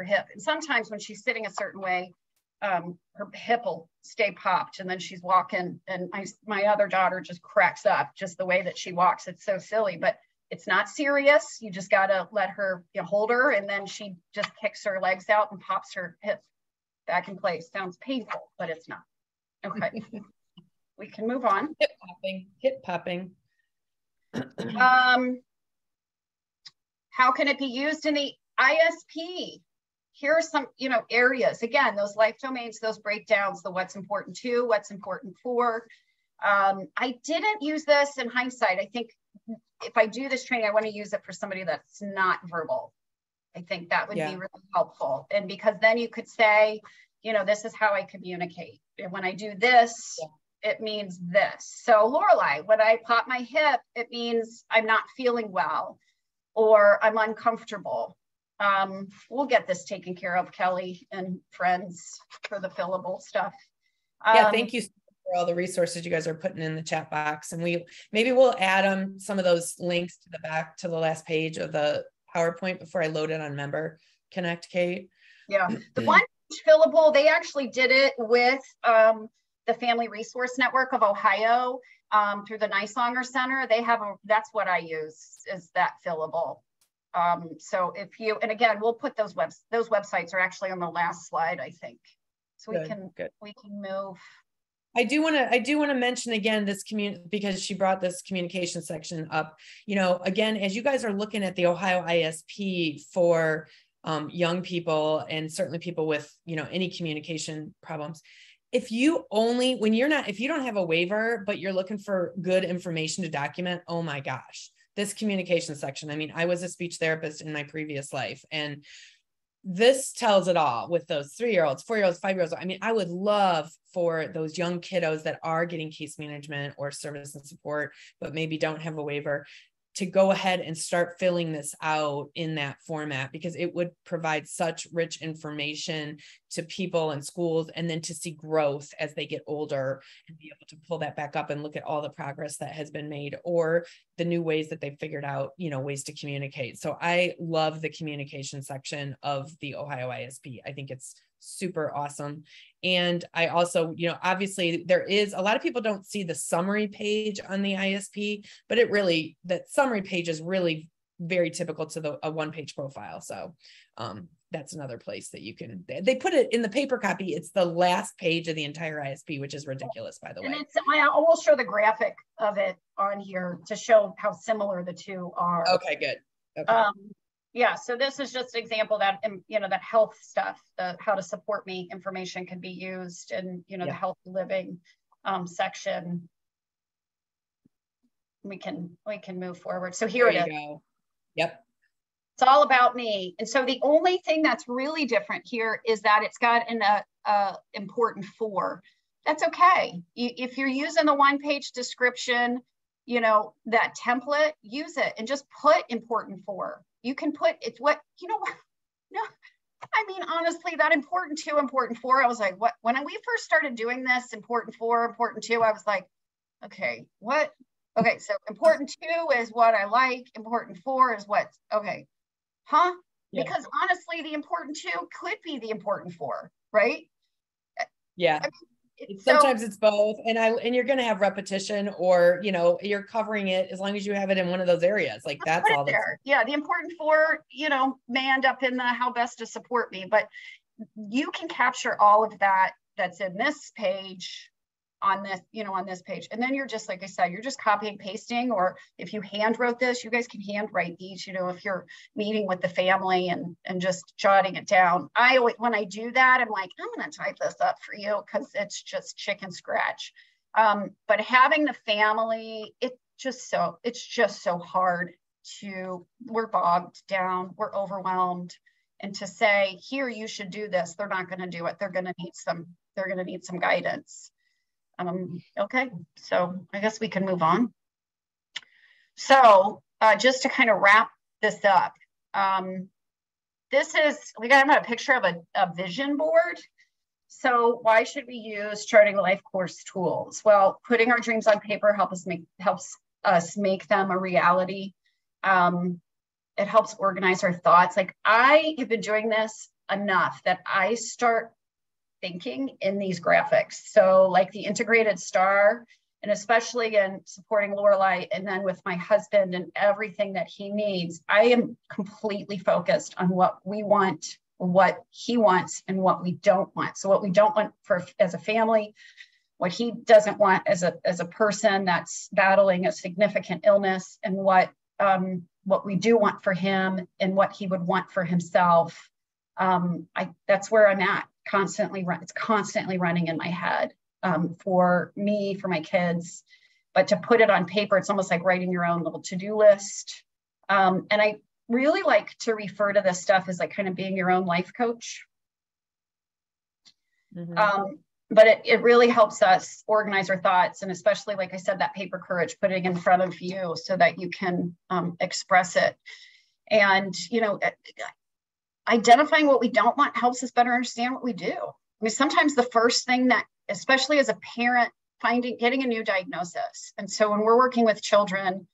hip. And sometimes when she's sitting a certain way, her hip will stay popped, and then she's walking, and my other daughter just cracks up just the way that she walks. It's so silly, but it's not serious. You just got to let her, hold her, and then she just kicks her legs out and pops her hip back in place. Sounds painful, but it's not. Okay. We can move on. Hip popping. How can it be used in the ISP? Here are some, areas. Again, those life domains, those breakdowns, the what's important to, what's important for. I didn't use this in hindsight. I think if I do this training, I want to use it for somebody that's not verbal. I think that would be really helpful. And because then you could say, this is how I communicate. And when I do this, it means this. So Lorelei, when I pop my hip, it means I'm not feeling well or I'm uncomfortable. We'll get this taken care of, Kelly and friends, for the fillable stuff. Thank you for all the resources you guys are putting in the chat box, and maybe we'll add some of those links to the back to the last page of the PowerPoint before I load it on Member Connect, Kate. Yeah, the one fillable, they actually did it with the Family Resource Network of Ohio through the Nysonger Center. They have that's what I use, is that fillable. So and again, we'll put those websites are actually on the last slide, I think. So we can move. I do want to mention again this because she brought this communication section up. Again, as you guys are looking at the OhioISP for young people, and certainly people with any communication problems, if you don't have a waiver but you're looking for good information to document, oh my gosh, this communication section. I mean, I was a speech therapist in my previous life, and this tells it all with those 3-year-olds, 4-year-olds, 5-year-olds. I mean, I would love for those young kiddos that are getting case management or service and support, but maybe don't have a waiver, to go ahead and start filling this out in that format, because it would provide such rich information to people and schools, and then to see growth as they get older and be able to pull that back up and look at all the progress that has been made, or the new ways that they've figured out, ways to communicate. So I love the communication section of the OhioISP. I think it's super awesome. And I also, obviously there is a lot of people don't see the summary page on the ISP, but that summary page is really very typical to a one-page profile. So that's another place that you can, they put it in the paper copy. It's the last page of the entire ISP, which is ridiculous, by the way. And I will show the graphic of it on here to show how similar the two are. Okay, good. Okay. Yeah, so this is just an example that, that health stuff, the how to support me information can be used, and, the healthy living section. We can move forward. So here it is. Go. Yep. It's all about me. And so the only thing that's really different here is that it's got an important for. That's okay. If you're using the one-page description, that template, use it and just put important for. You can put, it's what, no, I mean, honestly, that important to, important for, I was like, what, when we first started doing this, important for, important to, I was like, okay, what? Okay, so important to is what I like, important for is what, okay, huh? Yeah. Because honestly, the important to could be the important for, right? Yeah. I mean, sometimes it's both, and you're going to have repetition, or you're covering it as long as you have it in one of those areas. Like that's all there. Yeah, the important for may end up in the how best to support me, but you can capture all of that that's in this page on this, on this page. And then you're just, like I said, you're just copying and pasting, or if you hand wrote this, you guys can hand write these, if you're meeting with the family and just jotting it down. When I do that, I'm like, I'm going to type this up for you because it's just chicken scratch. But having the family, it's just so hard we're bogged down, we're overwhelmed. And to say, here, you should do this, they're not going to do it. They're going to need some guidance. Okay, so I guess we can move on. So just to kind of wrap this up, we got a picture of a vision board. So why should we use Charting the LifeCourse tools? Well, putting our dreams on paper helps us make them a reality. It helps organize our thoughts. Like, I have been doing this enough that I start thinking in these graphics. So like the integrated star, and especially in supporting Lorelai, and then with my husband and everything that he needs, I am completely focused on what we want, what he wants, and what we don't want. So what we don't want as a family, what he doesn't want as a person that's battling a significant illness, and what we do want for him and what he would want for himself. That's where I'm at. It's constantly running in my head, for me, for my kids. But to put it on paper, it's almost like writing your own little to-do list. And I really like to refer to this stuff as like kind of being your own life coach. Mm-hmm. But it really helps us organize our thoughts, and especially, like I said, that paper courage, putting in front of you so that you can express it. And, identifying what we don't want helps us better understand what we do. I mean, sometimes the first thing that, especially as a parent, getting a new diagnosis. And so when we're working with children,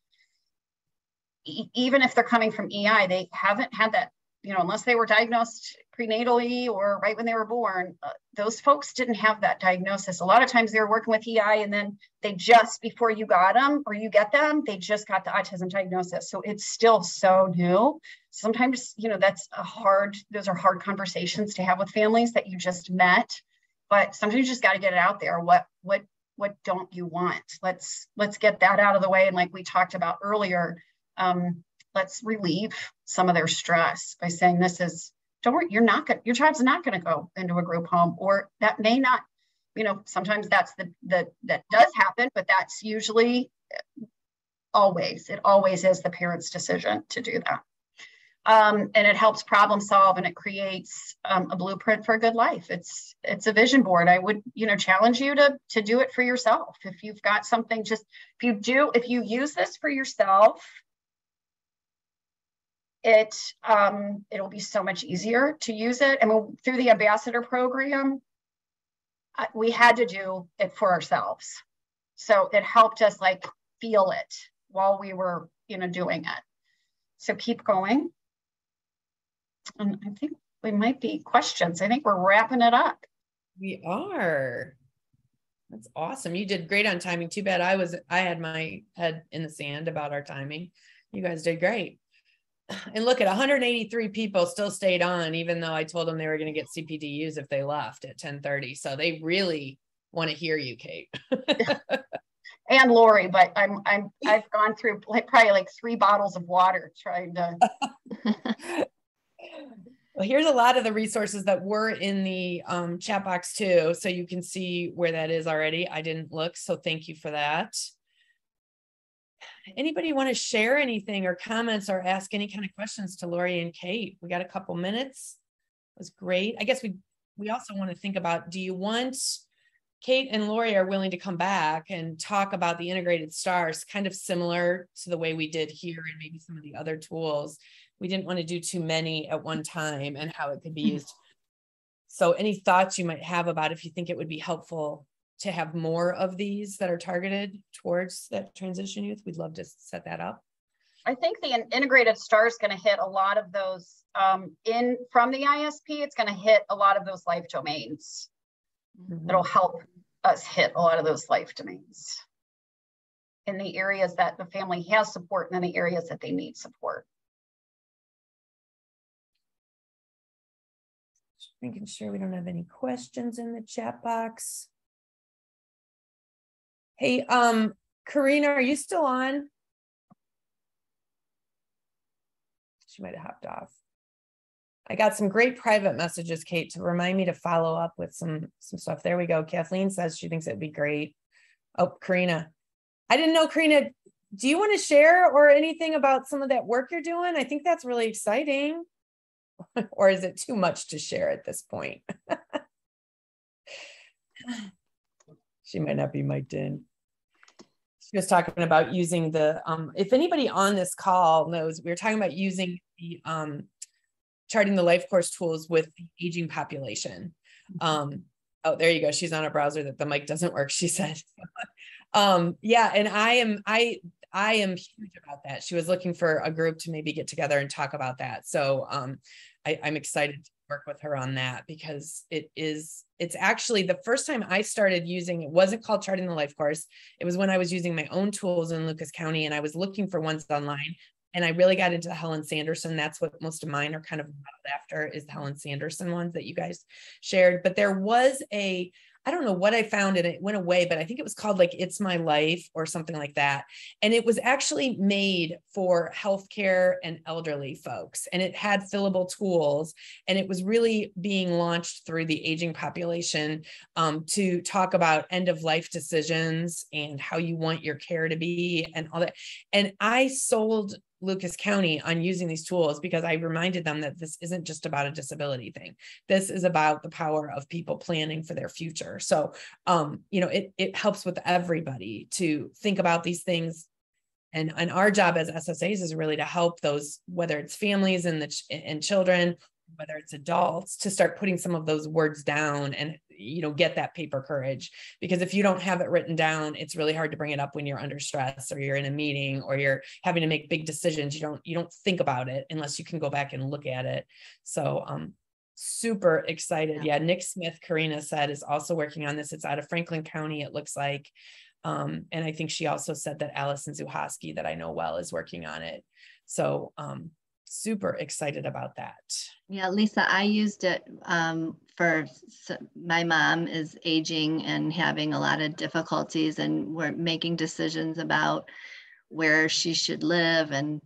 even if they're coming from EI, they haven't had that, unless they were diagnosed prenatally or right when they were born, those folks didn't have that diagnosis. A lot of times they were working with EI, and then they just, before you got them or you get them, they just got the autism diagnosis. So it's still so new. Sometimes, those are hard conversations to have with families that you just met, but sometimes you just got to get it out there. What don't you want? Let's get that out of the way. And like we talked about earlier, let's relieve some of their stress by saying, don't worry, your child's not going to go into a group home, or that may not, sometimes that does happen, but that's usually it always is the parent's decision to do that. And it helps problem solve, and it creates a blueprint for a good life. It's a vision board. I would, challenge you to do it for yourself. If you've got something, if you use this for yourself, it'll be so much easier to use it. And through the ambassador program, we had to do it for ourselves. So it helped us like feel it while we were, doing it. So keep going. And I think we might be questions. I think we're wrapping it up. We are. That's awesome. You did great on timing. Too bad I had my head in the sand about our timing. You guys did great. And look at 183 people still stayed on, even though I told them they were going to get CPDUs if they left at 10:30. So they really want to hear you, Kate. And Laurie, but I've gone through probably like 3 bottles of water trying to. Well, here's a lot of the resources that were in the chat box too, so you can see where that is already. I didn't look, so thank you for that. Anybody want to share anything or comments or ask any kind of questions to Laurie and Kate? We got a couple minutes. It was great. I guess we also want to think about, do you want Kate and Laurie are willing to come back and talk about the integrated stars, kind of similar to the way we did here and maybe some of the other tools. We didn't want to do too many at one time and how it could be used. So any thoughts you might have about if you think it would be helpful to have more of these that are targeted towards that transition youth, we'd love to set that up. I think the integrated star is going to hit a lot of those from the ISP. It's going to hit a lot of those life domains. Mm-hmm. It'll help us hit a lot of those life domains in the areas that the family has support and in the areas that they need support. Making sure we don't have any questions in the chat box. Hey, Karina, are you still on? She might have hopped off. I got some great private messages, Kate, to remind me to follow up with some stuff. There we go. Kathleen says she thinks it'd be great. Oh, Karina. I didn't know, Karina, do you want to share or anything about some of that work you're doing? I think that's really exciting. Or is it too much to share at this point? She might not be mic'd in. She was talking about using the, if anybody on this call knows, we were talking about using the Charting the LifeCourse tools with the aging population. Oh, there you go. She's on a browser that the mic doesn't work, she said. Yeah, and I am huge about that. She was looking for a group to maybe get together and talk about that. So I'm excited to work with her on that, because it's actually the first time I started using, it wasn't called Charting the LifeCourse. It was when I was using my own tools in Lucas County, and I was looking for ones online. And I really got into the Helen Sanderson. That's what most of mine are kind of modeled after, is the Helen Sanderson ones that you guys shared. But there was I don't know what I found, and it went away, but I think it was called like It's My Life or something like that. And it was actually made for healthcare and elderly folks. And it had fillable tools, and it was really being launched through the aging population to talk about end of life decisions and how you want your care to be and all that. And I sold Lucas County on using these tools because I reminded them that this isn't just about a disability thing. This is about the power of people planning for their future. So, it helps with everybody to think about these things. And our job as SSAs is really to help those, whether it's families and children, whether it's adults, to start putting some of those words down and, get that paper courage. Because if you don't have it written down, it's really hard to bring it up when you're under stress, or you're in a meeting, or you're having to make big decisions. You don't think about it unless you can go back and look at it. So super excited. Yeah. Nick Smith, Karina said, is also working on this. It's out of Franklin County, it looks like. And I think she also said that Allison Zuhosky, that I know well, is working on it. So super excited about that. Yeah, Lisa, I used it for my mom is aging and having a lot of difficulties, and we're making decisions about where she should live and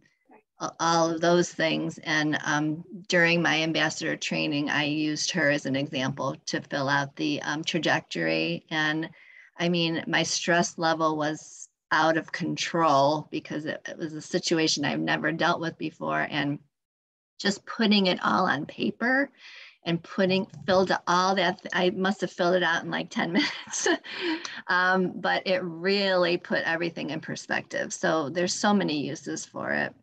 all of those things. And during my ambassador training, I used her as an example to fill out the trajectory. And I mean, my stress level was out of control because it was a situation I've never dealt with before. And just putting it all on paper and filled all that, I must have filled it out in like 10 minutes. But it really put everything in perspective. So there's so many uses for it.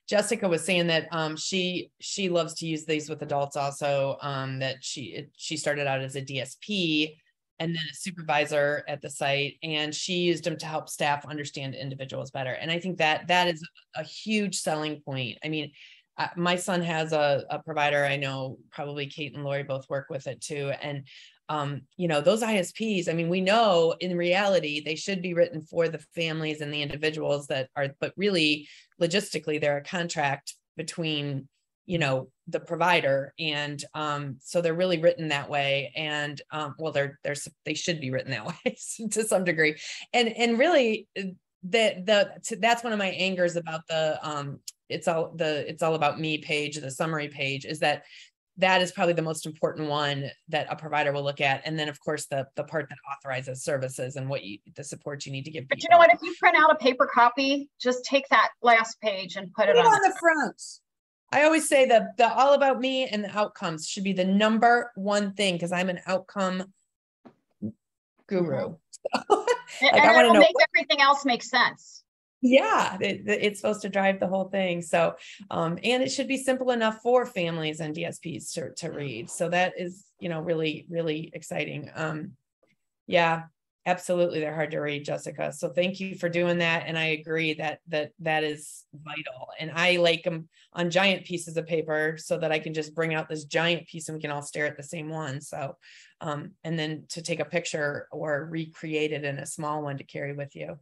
Jessica was saying that she loves to use these with adults also, that she started out as a DSP and then a supervisor at the site, and she used them to help staff understand individuals better. And I think that is a huge selling point. I mean, my son has a provider. I know probably Kate and Laurie both work with it too. And those ISPs, I mean, we know in reality, they should be written for the families and the individuals that are, but really logistically, they're a contract between, the provider. And so they're really written that way. And they should be written that way to some degree. And really that's one of my angers about the it's all about me page, the summary page, is that is probably the most important one that a provider will look at. And then of course the part that authorizes services and the support you need to give people. But you know what, if you print out a paper copy, just take that last page and put it on the front. I always say that the all about me and the outcomes should be the number one thing, because I'm an outcome guru. And I want to make everything else make sense. Yeah, it's supposed to drive the whole thing. So, and it should be simple enough for families and DSPs to read. So that is, really, really exciting. Yeah, absolutely. They're hard to read, Jessica. So thank you for doing that. And I agree that is vital. And I like them on giant pieces of paper so that I can just bring out this giant piece and we can all stare at the same one. So, and then to take a picture or recreate it in a small one to carry with you.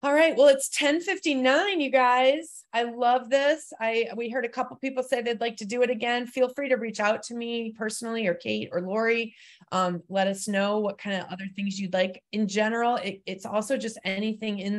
All right. Well, it's 10:59, you guys. I love this. We heard a couple people say they'd like to do it again. Feel free to reach out to me personally, or Kate or Laurie. Let us know what kind of other things you'd like. In general, it's also just anything in